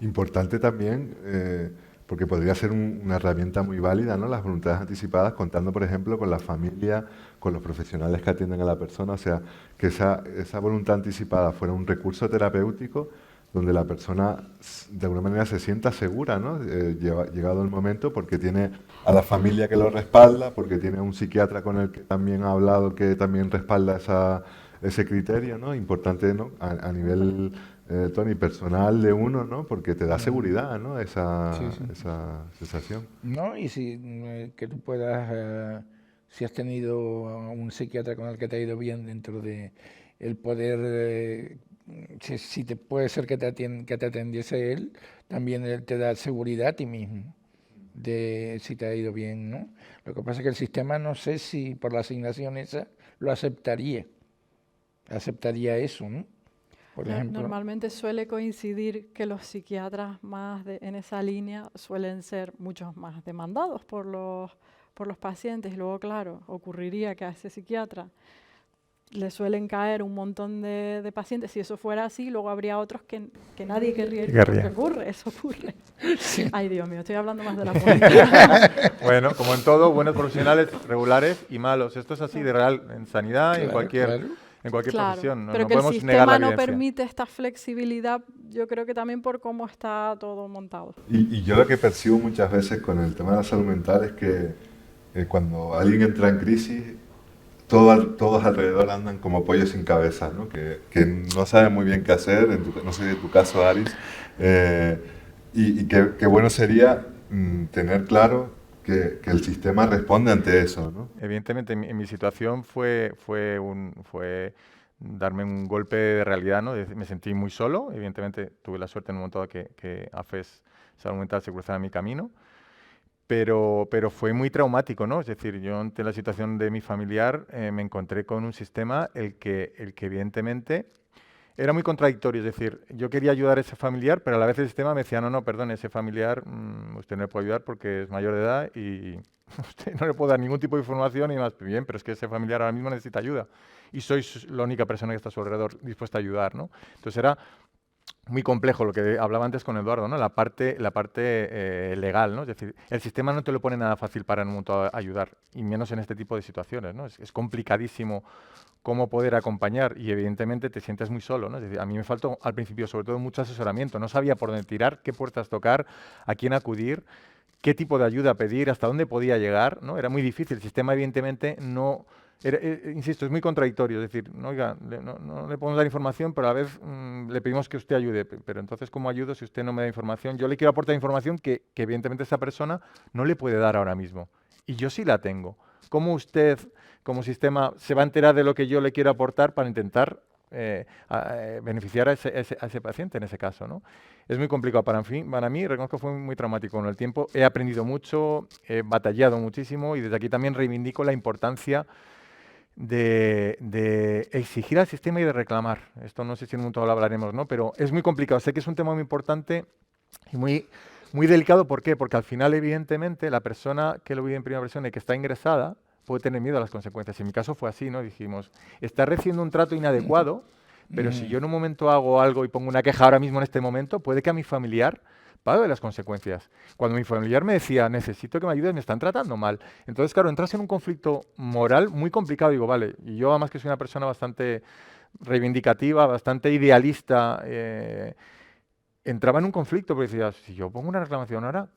Importante también, porque podría ser una herramienta muy válida, ¿no?, las voluntades anticipadas, contando, por ejemplo, con la familia, con los profesionales que atienden a la persona, o sea, que esa voluntad anticipada fuera un recurso terapéutico donde la persona de alguna manera se sienta segura, ¿no?, llegado el momento, porque tiene a la familia que lo respalda, porque tiene a un psiquiatra con el que también ha hablado, que también respalda ese criterio, ¿no? Importante, ¿no?, a nivel Tony, personal de uno, ¿no? Porque te da seguridad, ¿no? Esa sensación. No, y que tú puedas, si has tenido un psiquiatra con el que te ha ido bien dentro de el poder, si te puede ser que te atendiese él, también él te da seguridad a ti mismo de si te ha ido bien, ¿no? Lo que pasa es que el sistema, no sé si por la asignación esa lo aceptaría eso, ¿no? Por ejemplo, normalmente suele coincidir que los psiquiatras más en esa línea suelen ser muchos más demandados por los pacientes. Y luego, claro, ocurriría que a ese psiquiatra le suelen caer un montón de pacientes. Si eso fuera así, luego habría otros que nadie querría ir porque eso ocurre. Sí. Ay, Dios mío, estoy hablando más de la política. Bueno, como en todo, buenos profesionales regulares y malos. Esto es así de real en sanidad y en cualquier profesión. Pero que el sistema no permite esta flexibilidad, yo creo que también por cómo está todo montado. Y yo lo que percibo muchas veces con el tema de la salud mental es que cuando alguien entra en crisis, todos alrededor andan como pollos sin cabeza, ¿no? Que no saben muy bien qué hacer, no sé de tu caso, Aris, y qué bueno sería tener claro que el sistema responde ante eso, ¿no? Evidentemente, en mi situación fue darme un golpe de realidad, ¿no? Me sentí muy solo, evidentemente tuve la suerte en un momento dado que AFES Salud Mental se cruzara en mi camino, pero fue muy traumático, ¿no? Es decir, yo ante la situación de mi familiar me encontré con un sistema el que evidentemente era muy contradictorio. Es decir, yo quería ayudar a ese familiar, pero a la vez el sistema me decía, no, perdón, ese familiar usted no le puede ayudar porque es mayor de edad y usted no le puede dar ningún tipo de información y más. Bien, pero es que ese familiar ahora mismo necesita ayuda y sois la única persona que está a su alrededor dispuesta a ayudar, ¿no? Entonces era muy complejo lo que hablaba antes con Eduardo, ¿no? La parte legal, ¿no? Es decir, el sistema no te lo pone nada fácil para en un momento ayudar, y menos en este tipo de situaciones, ¿no? Es complicadísimo cómo poder acompañar y evidentemente te sientes muy solo, ¿no? Es decir, a mí me faltó al principio sobre todo mucho asesoramiento, no sabía por dónde tirar, qué puertas tocar, a quién acudir, qué tipo de ayuda pedir, hasta dónde podía llegar, ¿no? Era muy difícil, el sistema evidentemente no... insisto, es muy contradictorio, es decir, no, oiga, no le podemos dar información, pero a la vez le pedimos que usted ayude, pero entonces ¿cómo ayudo si usted no me da información? Yo le quiero aportar información que evidentemente esa persona no le puede dar ahora mismo, y yo sí la tengo. ¿Cómo usted, como sistema, se va a enterar de lo que yo le quiero aportar para intentar beneficiar a ese paciente en ese caso, ¿no? Es muy complicado para mí, reconozco que fue muy traumático con el tiempo, he aprendido mucho, he batallado muchísimo y desde aquí también reivindico la importancia de exigir al sistema y de reclamar. Esto no sé si en un momento lo hablaremos, ¿no? Pero es muy complicado. Sé que es un tema muy importante y muy delicado. ¿Por qué? Porque al final, evidentemente, la persona que lo vive en primera persona y que está ingresada puede tener miedo a las consecuencias. En mi caso fue así, ¿no? Dijimos, está recibiendo un trato inadecuado, pero si yo en un momento hago algo y pongo una queja ahora mismo en este momento, puede que a mi familiar pague las consecuencias. Cuando mi familiar me decía, necesito que me ayudes, me están tratando mal. Entonces, claro, entras en un conflicto moral muy complicado. Digo, vale, y yo además que soy una persona bastante reivindicativa, bastante idealista, entraba en un conflicto porque decía, si yo pongo una reclamación ahora,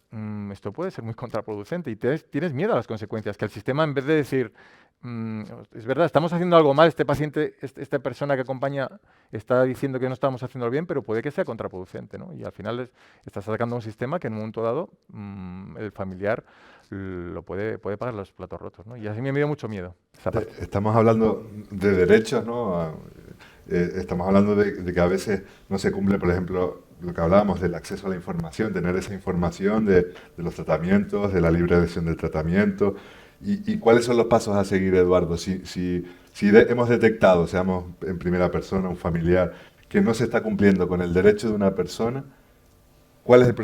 esto puede ser muy contraproducente y tienes miedo a las consecuencias, que el sistema en vez de decir, es verdad, estamos haciendo algo mal, este paciente, esta persona que acompaña está diciendo que no estamos haciendo bien, pero puede que sea contraproducente, ¿no? Y al final estás sacando un sistema que en un momento dado el familiar lo puede pagar los platos rotos, ¿no? Y así me dio mucho miedo esa parte. Estamos hablando de derechos, ¿no? Estamos hablando de que a veces no se cumple, por ejemplo, lo que hablábamos del acceso a la información, tener esa información de los tratamientos, de la libre elección del tratamiento. ¿Y cuáles son los pasos a seguir, Eduardo? Si hemos detectado, seamos en primera persona, un familiar, que no se está cumpliendo con el derecho de una persona, ¿cuál es el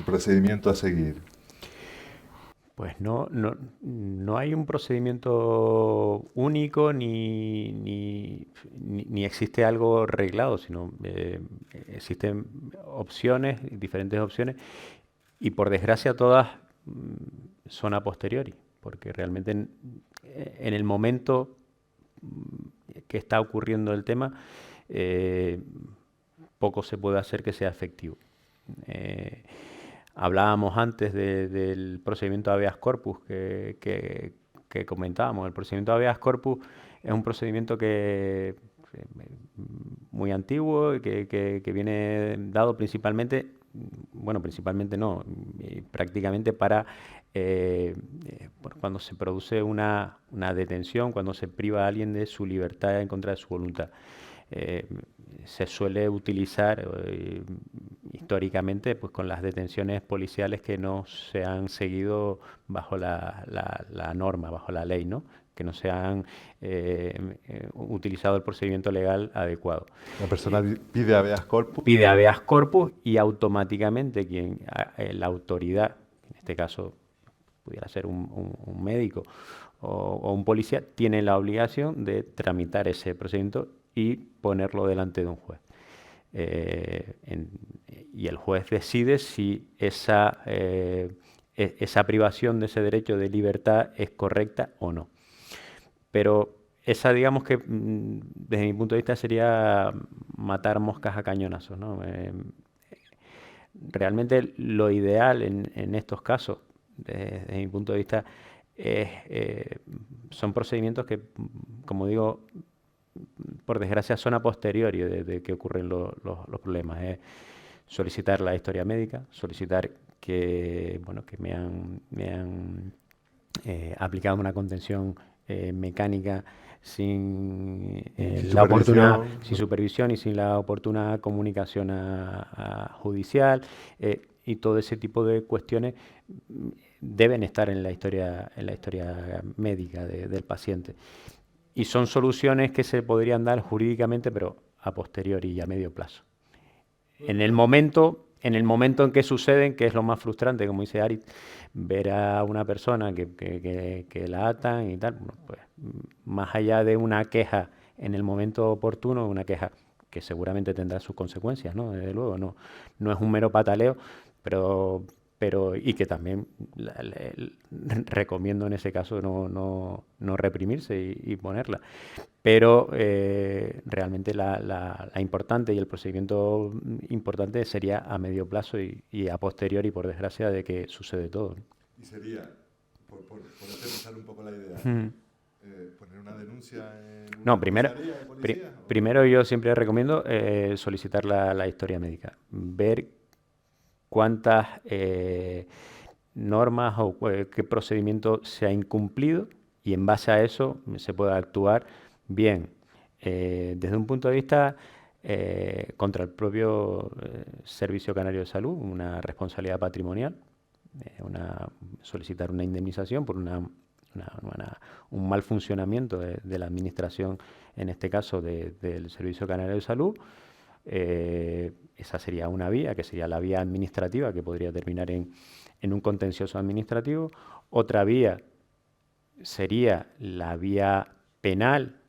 procedimiento a seguir? Pues no hay un procedimiento único ni existe algo reglado, sino existen opciones, diferentes opciones, y por desgracia todas son a posteriori, porque realmente en el momento que está ocurriendo el tema, poco se puede hacer que sea efectivo. Hablábamos antes del procedimiento habeas corpus que comentábamos. El procedimiento habeas corpus es un procedimiento muy antiguo y que viene dado principalmente, bueno, principalmente no, prácticamente para cuando se produce una detención, cuando se priva a alguien de su libertad en contra de su voluntad. Se suele utilizar históricamente pues con las detenciones policiales que no se han seguido bajo la norma, bajo la ley, ¿no? Que no se han utilizado el procedimiento legal adecuado. La persona pide habeas corpus. Pide habeas corpus y automáticamente la autoridad, en este caso pudiera ser un médico o un policía, tiene la obligación de tramitar ese procedimiento y ponerlo delante de un juez. Y el juez decide si esa privación de ese derecho de libertad es correcta o no. Pero esa, digamos que desde mi punto de vista sería matar moscas a cañonazos, ¿no? Realmente lo ideal en estos casos, desde mi punto de vista, son procedimientos que, como digo, por desgracia son a posteriori de que ocurren los problemas. Solicitar la historia médica, solicitar que me han aplicado una contención mecánica sin supervisión y sin la oportuna comunicación judicial, y todo ese tipo de cuestiones deben estar en la historia médica del paciente. Y son soluciones que se podrían dar jurídicamente, pero a posteriori y a medio plazo. En el momento en que suceden, que es lo más frustrante, como dice Arit, ver a una persona que la atan y tal, bueno, pues más allá de una queja en el momento oportuno, una queja que seguramente tendrá sus consecuencias, ¿no? Desde luego, no es un mero pataleo, pero y que también recomiendo en ese caso no reprimirse y ponerla. Pero realmente la importante y el procedimiento importante sería a medio plazo y a posteriori, por desgracia, de que sucede todo, ¿no? Y sería, por aterrizar un poco la idea, poner una denuncia en una comisaría de policía, primero yo siempre recomiendo solicitar la historia médica, ver cuántas normas o qué procedimiento se ha incumplido, y en base a eso se puede actuar bien desde un punto de vista contra el propio Servicio Canario de Salud, una responsabilidad patrimonial, solicitar una indemnización por un mal funcionamiento de la administración, en este caso del Servicio Canario de Salud. Esa sería una vía, que sería la vía administrativa, que podría terminar en un contencioso administrativo. Otra vía sería la vía penal,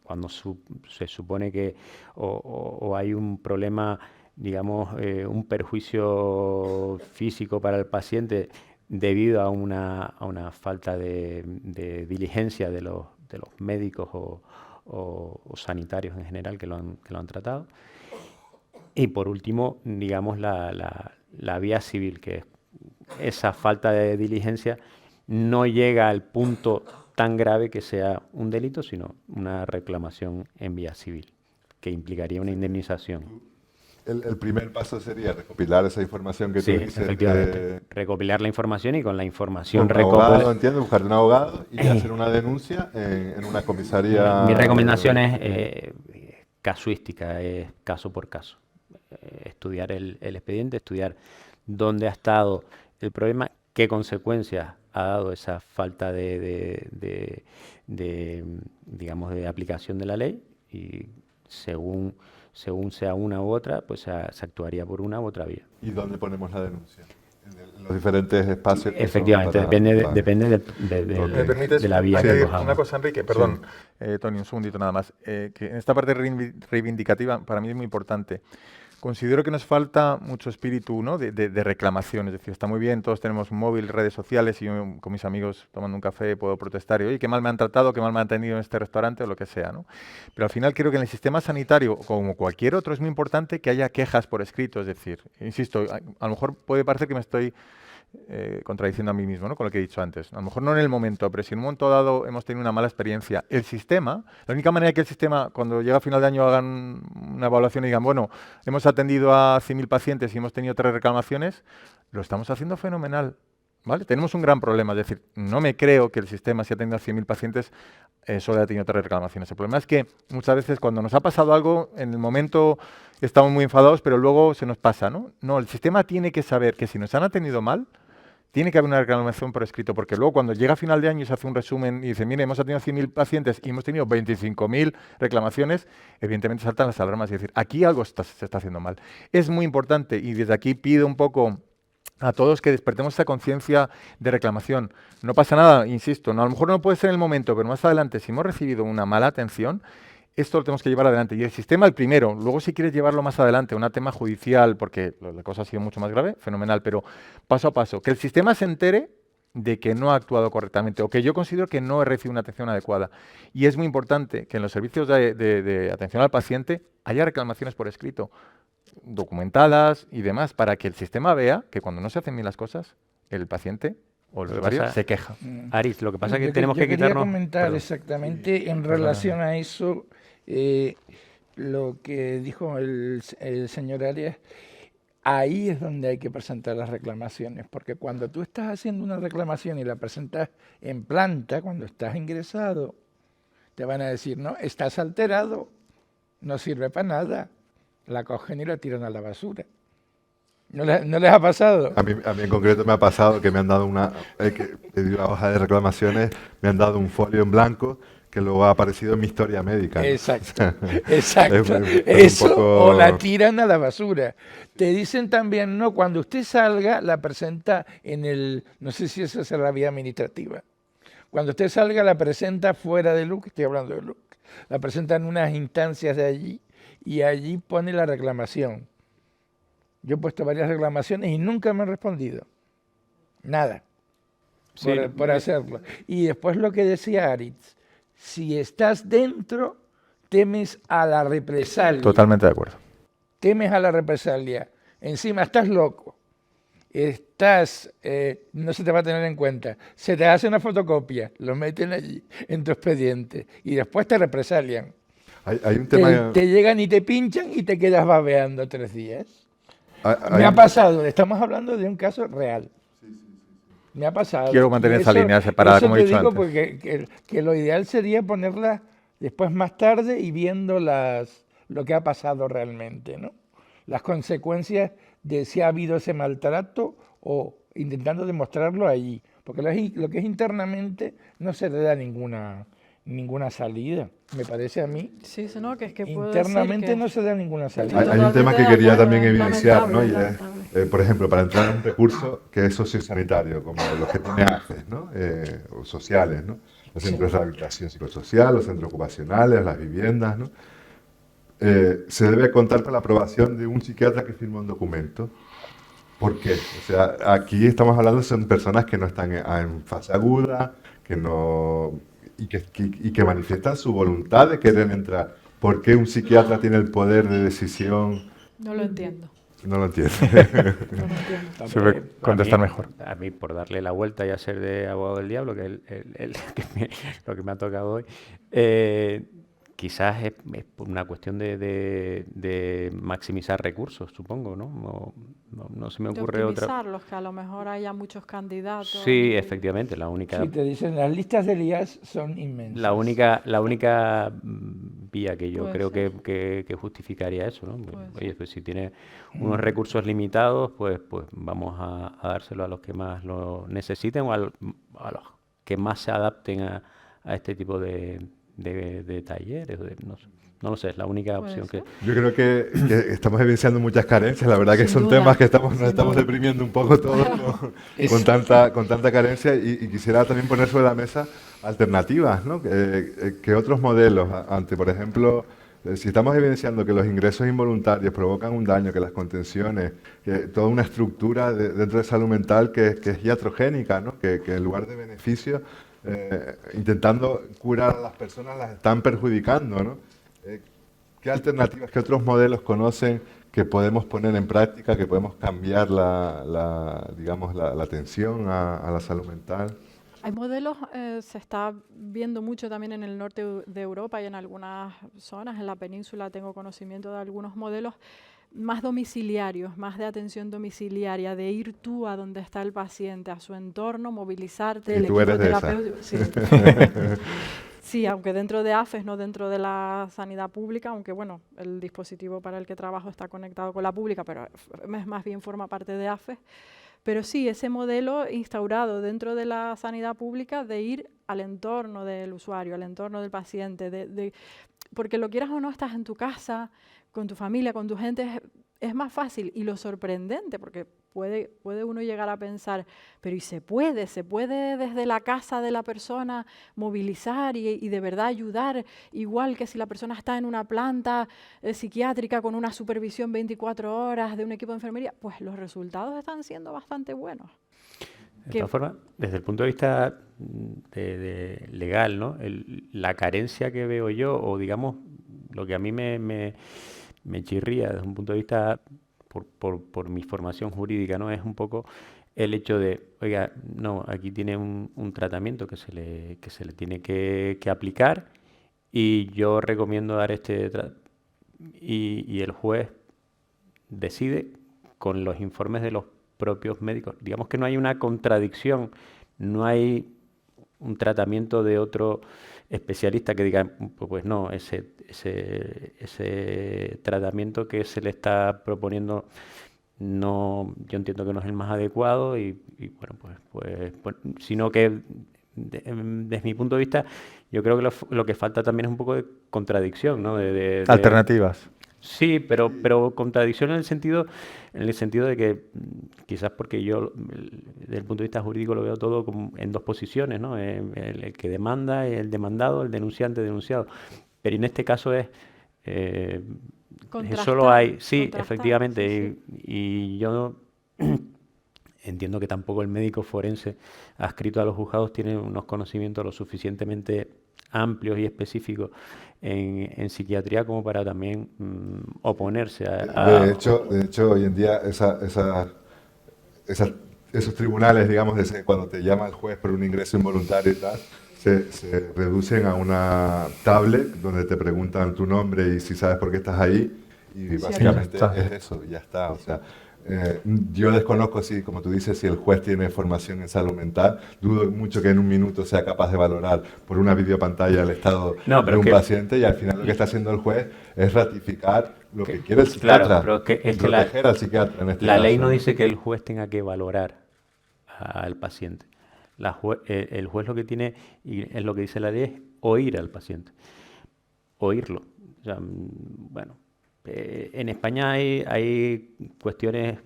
cuando se supone que o hay un problema, digamos, un perjuicio físico para el paciente debido a una falta de diligencia de los médicos o sanitarios en general que lo han tratado. Y por último, digamos, la vía civil, que es esa falta de diligencia no llega al punto tan grave que sea un delito, sino una reclamación en vía civil, que implicaría una indemnización. El primer paso sería recopilar esa información que tú dices. Efectivamente. Recopilar la información, y con la información recopilada, entiendo, buscarte un abogado y hacer una denuncia en una comisaría. Mi recomendación es casuística, es caso por caso. Estudiar el expediente, estudiar dónde ha estado el problema, qué consecuencias ha dado esa falta digamos, de aplicación de la ley, y según sea una u otra, pues se actuaría por una u otra vía. ¿Y dónde ponemos la denuncia? En los diferentes espacios. Efectivamente, depende de la vía que cojamos. Una cosa, Enrique, perdón, Tony, un segundito nada más, que en esta parte reivindicativa para mí es muy importante. Considero que nos falta mucho espíritu, ¿no?, de reclamación. Es decir, está muy bien, todos tenemos un móvil, redes sociales, y yo con mis amigos tomando un café puedo protestar y, oye, qué mal me han tratado, qué mal me han atendido en este restaurante o lo que sea, ¿no? Pero al final creo que en el sistema sanitario, como cualquier otro, es muy importante que haya quejas por escrito. Es decir, insisto, a lo mejor puede parecer que me estoy contradiciendo a mí mismo, ¿no?, con lo que he dicho antes. A lo mejor no en el momento, pero si en un momento dado hemos tenido una mala experiencia, el sistema, la única manera que el sistema, cuando llega a final de año, hagan una evaluación y digan, bueno, hemos atendido a 100.000 pacientes y hemos tenido 3 reclamaciones, lo estamos haciendo fenomenal, ¿vale? Tenemos un gran problema, es decir, no me creo que el sistema, si ha tenido a 100.000 pacientes, solo haya tenido 3 reclamaciones. El problema es que muchas veces cuando nos ha pasado algo, en el momento estamos muy enfadados, pero luego se nos pasa, ¿no? No, el sistema tiene que saber que si nos han atendido mal, tiene que haber una reclamación por escrito, porque luego cuando llega a final de año y se hace un resumen y dice, mire, hemos atendido 100.000 pacientes y hemos tenido 25.000 reclamaciones, evidentemente saltan las alarmas y decir, aquí algo se está haciendo mal. Es muy importante, y desde aquí pido un poco a todos que despertemos esa conciencia de reclamación. No pasa nada, insisto, ¿no? A lo mejor no puede ser en el momento, pero más adelante, si hemos recibido una mala atención, esto lo tenemos que llevar adelante. Y el sistema, el primero. Luego, si quieres llevarlo más adelante, un tema judicial, porque la cosa ha sido mucho más grave, fenomenal, pero paso a paso. Que el sistema se entere de que no ha actuado correctamente o que yo considero que no he recibido una atención adecuada. Y es muy importante que en los servicios de atención al paciente haya reclamaciones por escrito, documentadas y demás, para que el sistema vea que cuando no se hacen bien las cosas, el paciente o el usuario se queja. Aris, lo que pasa es que Yo tenemos que quería quitarnos... comentar Perdón. exactamente en relación a eso lo que dijo el señor Arias. Ahí es donde hay que presentar las reclamaciones, porque cuando tú estás haciendo una reclamación y la presentas en planta, cuando estás ingresado, te van a decir, no, estás alterado, no sirve para nada, la cogen y la tiran a la basura. ¿No les ha pasado? A mí en concreto me ha pasado que me han dado que pedí una hoja de reclamaciones, me han dado un folio en blanco que luego ha aparecido en mi historia médica, ¿no? Exacto, exacto. Es un poco... O la tiran a la basura. Te dicen también, no, cuando usted salga, la presenta en el, no sé si esa es la vía administrativa. Cuando usted salga, la presenta fuera de LUC, estoy hablando de LUC, la presenta en unas instancias de allí y allí pone la reclamación. Yo he puesto varias reclamaciones y nunca me han respondido. Nada. Sí, por hacerlo. Y después lo que decía Aritz, si estás dentro, temes a la represalia. Totalmente de acuerdo. Temes a la represalia. Encima estás loco. No se te va a tener en cuenta. Se te hace una fotocopia, lo meten allí en tu expediente y después te represalian. Hay un tema... Te llegan y te pinchan y te quedas babeando 3 días. Me hay- ha pasado, estamos hablando de un caso real. Me ha pasado. Quiero mantener Y esa línea separada, eso como he te dicho digo antes. porque que lo ideal sería ponerla después más tarde y viendo lo que ha pasado realmente, ¿no? Las consecuencias de si ha habido ese maltrato o intentando demostrarlo allí. Porque lo que es internamente no se le da ninguna salida, me parece a mí. Sí, no, que es que puedo Internamente decir que no se da ninguna salida. Hay un tema que Totalmente de quería acuerdo, también es evidenciar, ¿no? Y lamentable, es, por ejemplo, para entrar en un recurso que es sociosanitario, como los que tiene AFES, ¿no? O sociales, ¿no? Los centros de rehabilitación psicosocial, los centros ocupacionales, las viviendas, ¿no? Se debe contar con la aprobación de un psiquiatra que firma un documento. ¿Por qué? O sea, aquí estamos hablando de personas que no están en fase aguda, que no... Y que manifiestan su voluntad de querer entrar. ¿Por qué un psiquiatra tiene el poder de decisión? no lo entiendo. No lo entiendo. No lo entiendo. Se ve contestar mejor. A mí, por darle la vuelta y a ser de abogado del diablo, que es lo que me ha tocado hoy, quizás es una cuestión de maximizar recursos, supongo, ¿no? No se me De ocurre otra. optimizarlos, que a lo mejor haya muchos candidatos. Sí, efectivamente, la única... Sí, te dicen, las listas del IAS son inmensas. La única vía que yo Puede creo ser. que justificaría eso, ¿no? Puede Oye, pues si tiene unos recursos limitados, pues vamos a dárselo a los que más lo necesiten o a los que más se adapten a este tipo de talleres. No lo sé, es la única Puede opción que... ser. Yo creo que estamos evidenciando muchas carencias. La verdad que Sin son duda, temas que nos sin estamos duda. deprimiendo un poco todos con tanta carencia y quisiera también poner sobre la mesa alternativas, ¿no? Que otros modelos ante, por ejemplo, si estamos evidenciando que los ingresos involuntarios provocan un daño, que las contenciones, que toda una estructura dentro de salud mental que es iatrogénica, ¿no? Que en lugar de beneficio, intentando curar a las personas, las están perjudicando, ¿no? ¿Qué alternativas, qué otros modelos conocen que podemos poner en práctica, que podemos cambiar digamos, la atención a la salud mental? Hay modelos, se está viendo mucho también en el norte de Europa y en algunas zonas, en la península tengo conocimiento de algunos modelos más domiciliarios, más de atención domiciliaria, de ir tú a donde está el paciente, a su entorno, movilizarte. Y tú eres de esa. Sí. Sí, aunque dentro de AFES, no dentro de la sanidad pública, aunque bueno, el dispositivo para el que trabajo está conectado con la pública, pero más bien forma parte de AFES. Pero sí, ese modelo instaurado dentro de la sanidad pública de ir al entorno del usuario, al entorno del paciente, porque lo quieras o no, estás en tu casa, con tu familia, con tu gente, es más fácil. Y lo sorprendente, porque puede uno llegar a pensar, pero ¿y se puede desde la casa de la persona movilizar y de verdad ayudar, igual que si la persona está en una planta psiquiátrica con una supervisión 24 horas de un equipo de enfermería? Pues los resultados están siendo bastante buenos. De todas formas, desde el punto de vista legal, ¿no? La carencia que veo yo, o digamos, lo que a mí me chirría desde un punto de vista, por mi formación jurídica, ¿no? Es un poco el hecho de, oiga, no, aquí tiene un tratamiento que se le tiene que aplicar y yo recomiendo dar este tratamiento. Y el juez decide con los informes de los propios médicos. Digamos que no hay una contradicción, no hay un tratamiento de otro especialista que diga, pues no, ese tratamiento que se le está proponiendo, no, yo entiendo que no es el más adecuado y bueno, pues, sino que desde mi punto de vista, yo creo que lo que falta también es un poco de contradicción, ¿no? Alternativas. Sí, pero contradicción en el sentido de que quizás porque yo desde el punto de vista jurídico lo veo todo como en dos posiciones, ¿no? El que demanda, el demandado, el denunciante, denunciado. Pero en este caso es solo hay, sí, efectivamente, sí. Y yo entiendo que tampoco el médico forense adscrito a los juzgados tiene unos conocimientos lo suficientemente amplios y específicos en psiquiatría como para también oponerse a... De hecho, hoy en día esos tribunales, digamos, cuando te llama el juez por un ingreso involuntario y tal, se reducen a una tablet donde te preguntan tu nombre y si sabes por qué estás ahí, y básicamente es eso, ya está. O sea, yo desconozco si, como tú dices, si el juez tiene formación en salud mental. Dudo mucho que en un minuto sea capaz de valorar por una videopantalla el estado de un paciente, y al final lo que está haciendo el juez es ratificar lo que quiere el psiquiatra, claro, pero es proteger al psiquiatra en este la caso. ley no dice que el juez tenga que valorar al paciente. El juez lo que tiene, y es lo que dice la ley, es oír al paciente, oírlo. O sea, bueno, en España hay cuestiones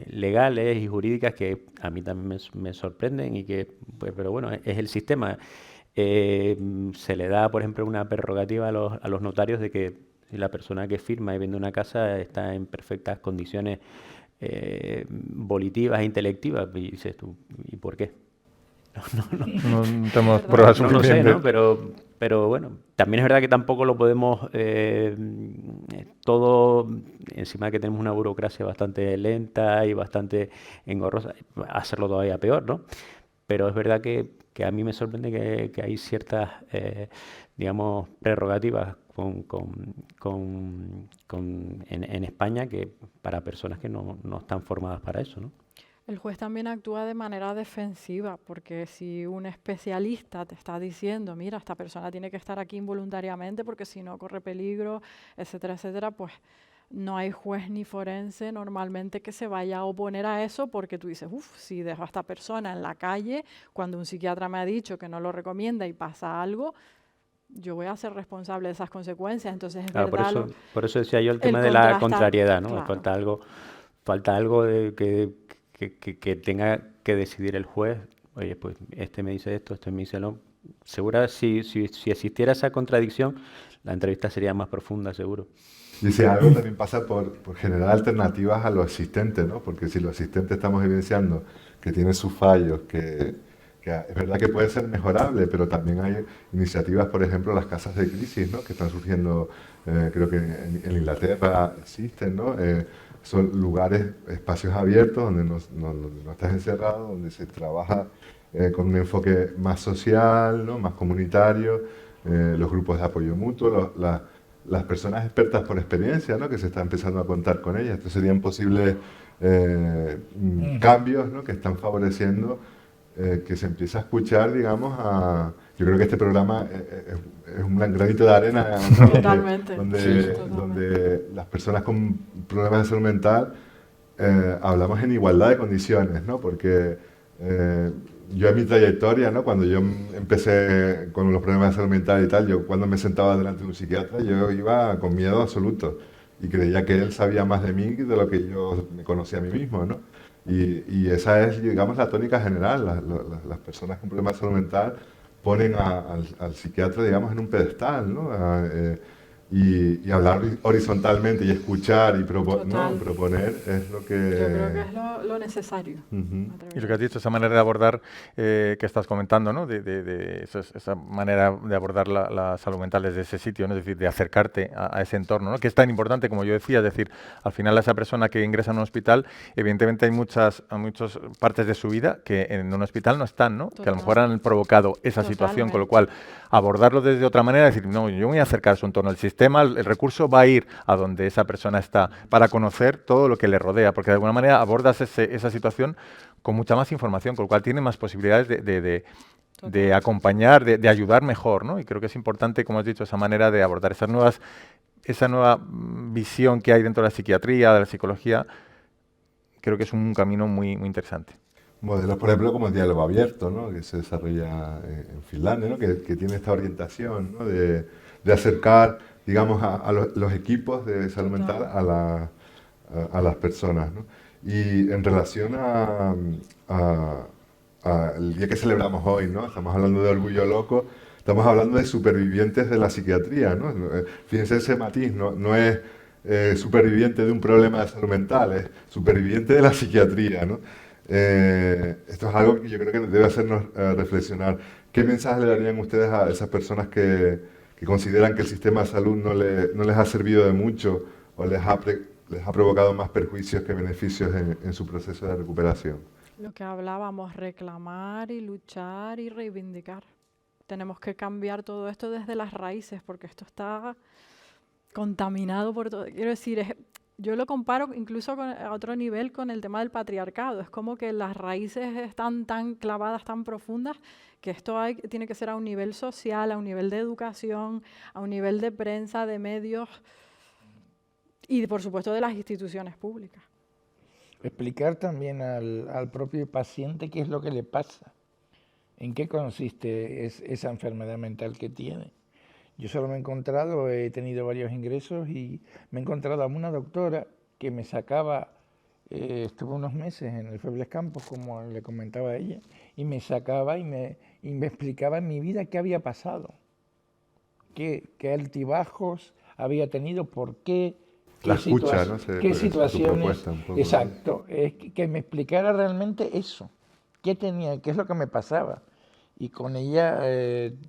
legales y jurídicas que a mí también me sorprenden y que, pues, pero bueno, es el sistema. Se le da, por ejemplo, una prerrogativa a los notarios de que si la persona que firma y vende una casa está en perfectas condiciones volitivas e intelectivas. Y dices tú, ¿y por qué? No tenemos pruebas suficientes. No lo sé, ¿no? Pero bueno, también es verdad que tampoco lo podemos todo, encima de que tenemos una burocracia bastante lenta y bastante engorrosa, hacerlo todavía peor, ¿no? Pero es verdad que a mí me sorprende que hay ciertas, digamos, prerrogativas en España que para personas que no están formadas para eso, ¿no? El juez también actúa de manera defensiva, porque si un especialista te está diciendo, mira, esta persona tiene que estar aquí involuntariamente porque si no corre peligro, etcétera, etcétera, pues no hay juez ni forense normalmente que se vaya a oponer a eso, porque tú dices, si dejo a esta persona en la calle, cuando un psiquiatra me ha dicho que no lo recomienda y pasa algo, yo voy a ser responsable de esas consecuencias. Entonces es verdad. Por eso decía yo el tema de la contrariedad, ¿no? Claro. Falta algo de que tenga que decidir el juez. Oye, pues este me dice esto, este me dice no. Segura, si existiera esa contradicción, la entrevista sería más profunda, seguro. Y si algo también pasa por generar alternativas a lo existente, ¿no? Porque si lo existente estamos evidenciando que tiene sus fallos, que es verdad que puede ser mejorable, pero también hay iniciativas, por ejemplo, las casas de crisis, ¿no? Que están surgiendo, creo que en Inglaterra existen, ¿no? Son lugares, espacios abiertos donde no estás encerrado, donde se trabaja con un enfoque más social, ¿no? Más comunitario, los grupos de apoyo mutuo, las personas expertas por experiencia, ¿no? Que se está empezando a contar con ellas. Estos serían posibles cambios, ¿no? Que están favoreciendo que se empiece a escuchar, digamos, yo creo que este programa es un gran granito de arena, ¿no? Totalmente. Donde las personas con problemas de salud mental hablamos en igualdad de condiciones, ¿no? Porque yo en mi trayectoria, ¿no? Cuando yo empecé con los problemas de salud mental y tal, yo cuando me sentaba delante de un psiquiatra, yo iba con miedo absoluto y creía que él sabía más de mí que de lo que yo me conocía a mí mismo, ¿no? Y esa es, digamos, la tónica general. Las personas con problemas de salud mental ponen al psiquiatra, digamos, en un pedestal, ¿no? Y hablar horizontalmente y escuchar y proponer es lo que... Yo creo que es lo necesario. Y lo que has dicho, esa manera de abordar que estás comentando, ¿no? Esa manera de abordar la salud mental desde ese sitio, ¿no? Es decir, de acercarte a ese entorno, ¿no? Que es tan importante, como yo decía, es decir, al final a esa persona que ingresa en un hospital, evidentemente hay muchas partes de su vida que en un hospital no están, ¿no? Que a lo mejor han provocado esa situación, con lo cual abordarlo desde otra manera, decir, no, yo me voy a acercar a su entorno, el sistema, el recurso va a ir a donde esa persona está para conocer todo lo que le rodea, porque de alguna manera abordas esa situación con mucha más información, con lo cual tiene más posibilidades de acompañar, de ayudar mejor, ¿no? Y creo que es importante, como has dicho, esa manera de abordar esa nueva visión que hay dentro de la psiquiatría, de la psicología. Creo que es un camino muy, muy interesante. Modelos, por ejemplo, como el diálogo abierto, ¿no? Que se desarrolla en Finlandia, ¿no? Que tiene esta orientación, ¿no? de acercar, digamos, a los equipos de salud mental a las personas, ¿no? Y en relación al día que celebramos hoy, ¿no? Estamos hablando de Orgullo Loco, estamos hablando de supervivientes de la psiquiatría, ¿no? Fíjense ese matiz, no es superviviente de un problema de salud mental, es superviviente de la psiquiatría, ¿no? Esto es algo que yo creo que debe hacernos reflexionar. ¿Qué mensaje le darían ustedes a esas personas que consideran que el sistema de salud no les ha servido de mucho o les ha provocado más perjuicios que beneficios en su proceso de recuperación? Lo que hablábamos, reclamar y luchar y reivindicar. Tenemos que cambiar todo esto desde las raíces, porque esto está contaminado por todo. Quiero decir, yo lo comparo incluso a otro nivel con el tema del patriarcado. Es como que las raíces están tan clavadas, tan profundas, que esto tiene que ser a un nivel social, a un nivel de educación, a un nivel de prensa, de medios y, por supuesto, de las instituciones públicas. Explicar también al propio paciente qué es lo que le pasa, en qué consiste esa enfermedad mental que tiene. Yo solo me he encontrado, he tenido varios ingresos y me he encontrado a una doctora que me sacaba, estuve unos meses en el Febles Campos, como le comentaba a ella, y me sacaba y me explicaba en mi vida qué había pasado, qué altibajos había tenido, por qué, la escucha, ¿no? qué situaciones, exacto, que me explicara realmente eso, qué es lo que me pasaba. Y con ella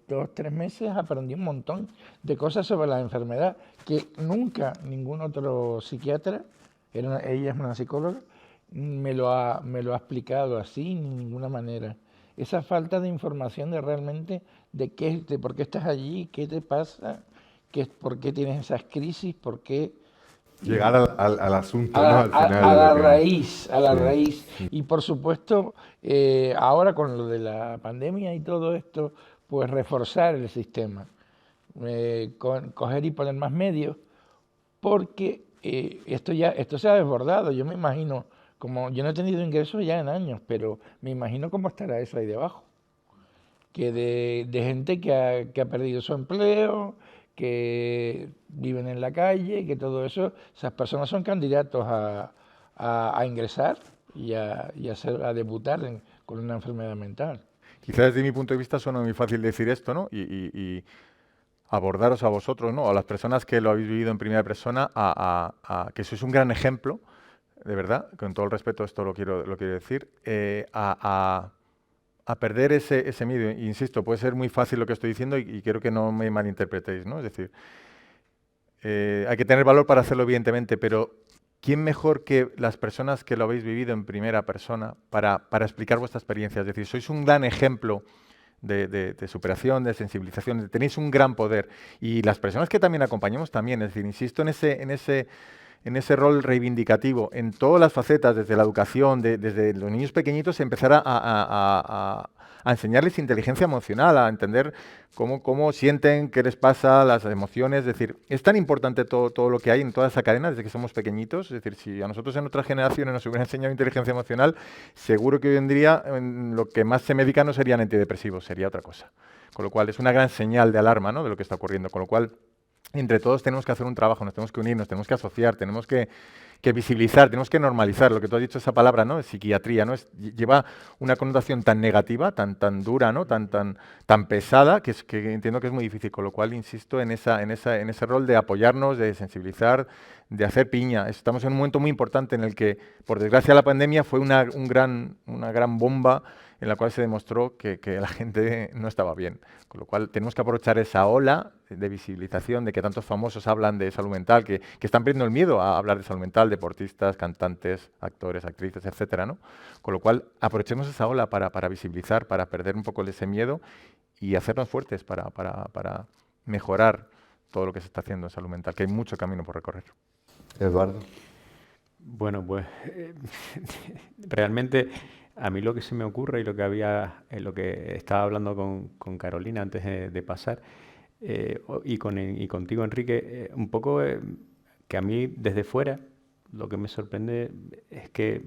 2 o 3 meses aprendí un montón de cosas sobre la enfermedad que nunca ningún otro psiquiatra, ella es una psicóloga, me lo ha explicado así, de ninguna manera. Esa falta de información de realmente de por qué estás allí, qué te pasa, por qué tienes esas crisis, por qué... Llegar al asunto, ¿no? Al final a la raíz. Y por supuesto, ahora con lo de la pandemia y todo esto, pues reforzar el sistema, coger y poner más medios, porque esto se ha desbordado. Yo me imagino, como yo no he tenido ingresos ya en años, pero me imagino cómo estará eso ahí debajo. Que de gente que ha perdido su empleo, que viven en la calle, que todo eso, esas personas son candidatos a ingresar y a debutar con una enfermedad mental. Quizás desde mi punto de vista suena muy fácil decir esto, ¿no? Y abordaros a vosotros, ¿no? A las personas que lo habéis vivido en primera persona, que sois un gran ejemplo, de verdad, con todo el respeto esto lo quiero decir, a perder ese miedo. Insisto, puede ser muy fácil lo que estoy diciendo y quiero que no me malinterpretéis, ¿no? Es decir, hay que tener valor para hacerlo, evidentemente, pero ¿quién mejor que las personas que lo habéis vivido en primera persona para explicar vuestra experiencia? Es decir, sois un gran ejemplo de superación, de sensibilización, tenéis un gran poder. Y las personas que también acompañamos también, es decir, insisto en ese rol reivindicativo, en todas las facetas, desde la educación, desde los niños pequeñitos, empezar a enseñarles inteligencia emocional, a entender cómo sienten, qué les pasa, las emociones. Es decir, es tan importante todo lo que hay en toda esa cadena desde que somos pequeñitos. Es decir, si a nosotros en otras generaciones nos hubieran enseñado inteligencia emocional, seguro que hoy en día lo que más se medica no serían antidepresivos, sería otra cosa. Con lo cual es una gran señal de alarma, ¿no?, de lo que está ocurriendo. Con lo cual Entre todos tenemos que hacer un trabajo, nos tenemos que unir, nos tenemos que asociar, tenemos que visibilizar, tenemos que normalizar. Lo que tú has dicho, esa palabra, ¿no? Psiquiatría, ¿no? Lleva una connotación tan negativa, tan dura, ¿no? Tan pesada, que entiendo que es muy difícil. Con lo cual, insisto en ese rol de apoyarnos, de sensibilizar, de hacer piña. Estamos en un momento muy importante en el que, por desgracia, la pandemia fue una gran bomba en la cual se demostró que la gente no estaba bien. Con lo cual tenemos que aprovechar esa ola de visibilización, de que tantos famosos hablan de salud mental, que están perdiendo el miedo a hablar de salud mental, deportistas, cantantes, actores, actrices, etcétera, ¿no? Con lo cual aprovechemos esa ola para visibilizar, para perder un poco ese miedo y hacernos fuertes para mejorar todo lo que se está haciendo en salud mental, que hay mucho camino por recorrer. Eduardo. Bueno, pues realmente a mí lo que se me ocurre y lo que estaba hablando con Carolina antes de pasar y contigo, Enrique, un poco que a mí desde fuera lo que me sorprende es que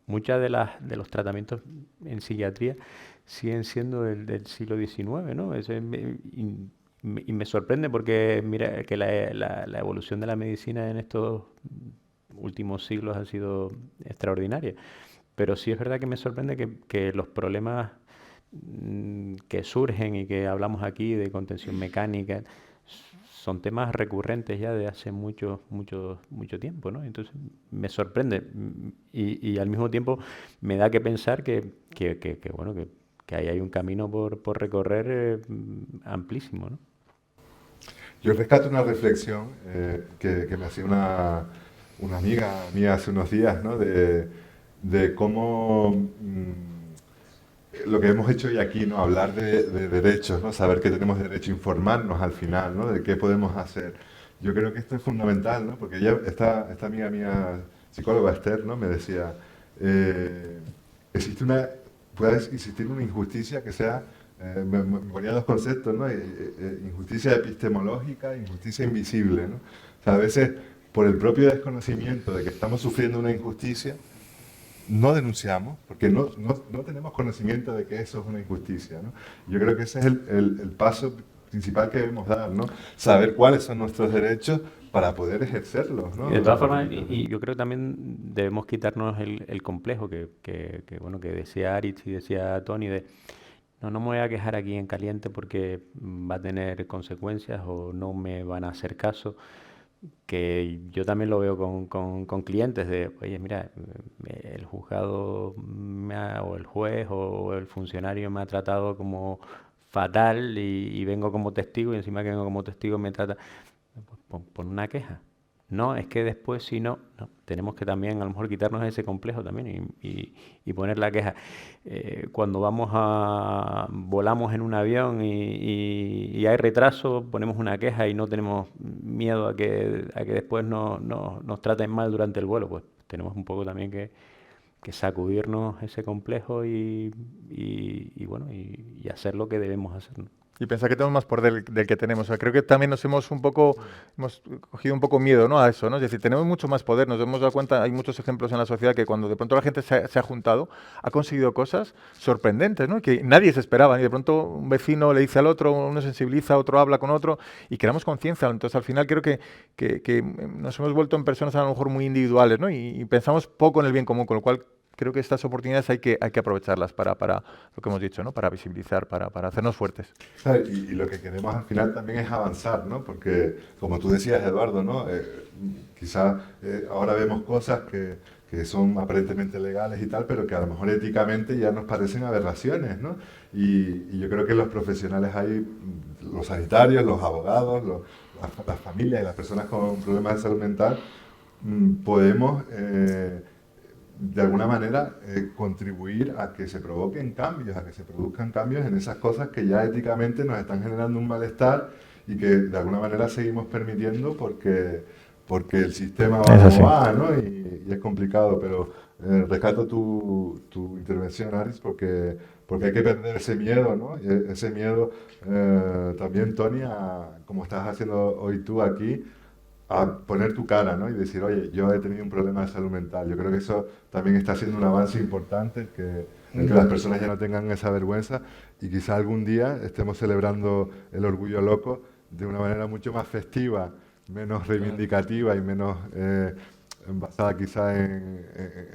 muchas de los tratamientos en psiquiatría siguen siendo del siglo XIX, ¿no? Y me sorprende porque mira que la evolución de la medicina en estos últimos siglos ha sido extraordinaria. Pero sí es verdad que me sorprende que los problemas que surgen y que hablamos aquí de contención mecánica son temas recurrentes ya de hace mucho tiempo, ¿no? Entonces me sorprende y al mismo tiempo me da que pensar que ahí hay un camino por recorrer amplísimo, ¿no? Yo rescato una reflexión que me hacía una amiga mía hace unos días, ¿no? De cómo lo que hemos hecho hoy aquí, ¿no? Hablar de derechos, ¿no? Saber que tenemos derecho a informarnos al final, ¿no? De qué podemos hacer. Yo creo que esto es fundamental, ¿no? Porque esta amiga mía, psicóloga Esther, ¿no? Me decía, puede existir una injusticia que sea, me ponía dos conceptos, ¿no? Injusticia epistemológica e injusticia invisible, ¿no? O sea, a veces, por el propio desconocimiento de que estamos sufriendo una injusticia, no denunciamos, porque no tenemos conocimiento de que eso es una injusticia, ¿no? Yo creo que ese es el paso principal que debemos dar, ¿no? Saber cuáles son nuestros derechos para poder ejercerlos, ¿no? Y de todas formas, y yo creo que también debemos quitarnos el complejo que decía Aritz y decía Tony de no me voy a quejar aquí en caliente porque va a tener consecuencias o no me van a hacer caso. Que yo también lo veo con clientes de, oye, mira, el juzgado o el juez o el funcionario me ha tratado como fatal y vengo como testigo y encima que vengo como testigo me trata, pues pon una queja. No, es que después si no, tenemos que también a lo mejor quitarnos ese complejo también y poner la queja. Cuando volamos en un avión y hay retraso, ponemos una queja y no tenemos miedo a que después nos traten mal durante el vuelo. Pues tenemos un poco también que sacudirnos ese complejo y hacer lo que debemos hacer, ¿no? Y pensar que tenemos más poder del que tenemos. O sea, creo que también hemos cogido un poco miedo, ¿no? A eso, ¿no? Es decir, tenemos mucho más poder. Nos hemos dado cuenta, hay muchos ejemplos en la sociedad que cuando de pronto la gente se ha juntado, ha conseguido cosas sorprendentes, ¿no? Que nadie se esperaba. Y de pronto un vecino le dice al otro, uno sensibiliza, otro habla con otro y creamos conciencia. Entonces, al final creo que nos hemos vuelto en personas a lo mejor muy individuales, ¿no? Y pensamos poco en el bien común, con lo cual creo que estas oportunidades hay que aprovecharlas para lo que hemos dicho, ¿no? Para visibilizar, para hacernos fuertes. Y lo que queremos al final también es avanzar, ¿no? Porque, como tú decías, Eduardo, ¿no? Quizás ahora vemos cosas que son aparentemente legales y tal, pero que a lo mejor éticamente ya nos parecen aberraciones, ¿no? Y yo creo que los profesionales ahí, los sanitarios, los abogados, las familias y las personas con problemas de salud mental, podemos de alguna manera contribuir a que se provoquen cambios, a que se produzcan cambios en esas cosas que ya éticamente nos están generando un malestar y que de alguna manera seguimos permitiendo porque el sistema va como va, ¿no? Y es complicado, pero rescato tu intervención, Aris, porque hay que perder ese miedo, ¿no? Ese miedo también, Tony, como estás haciendo hoy tú aquí, a poner tu cara, ¿no? Y decir, oye, yo he tenido un problema de salud mental. Yo creo que eso también está siendo un avance importante, el que las personas ya no tengan esa vergüenza y quizá algún día estemos celebrando el orgullo loco de una manera mucho más festiva, menos reivindicativa y menos basada quizá en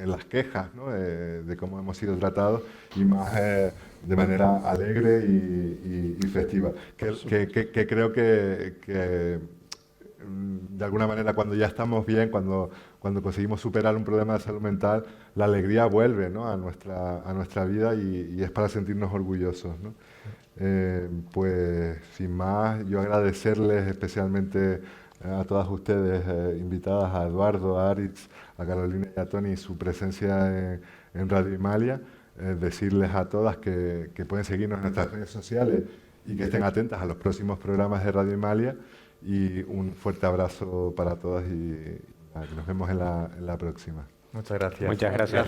las quejas, ¿no? De cómo hemos sido tratados y más de manera alegre y festiva. Que creo que de alguna manera cuando ya estamos bien, cuando conseguimos superar un problema de salud mental, la alegría vuelve, ¿no? a nuestra vida y es para sentirnos orgullosos, ¿no? Pues sin más, yo agradecerles especialmente a todas ustedes invitadas, a Eduardo, a Aritz, a Carolina y a Tony, su presencia en Radio Imalia, decirles a todas que pueden seguirnos en nuestras redes sociales y que estén atentas a los próximos programas de Radio Imalia. Y un fuerte abrazo para todas y nos vemos en la próxima. Muchas gracias. Muchas gracias.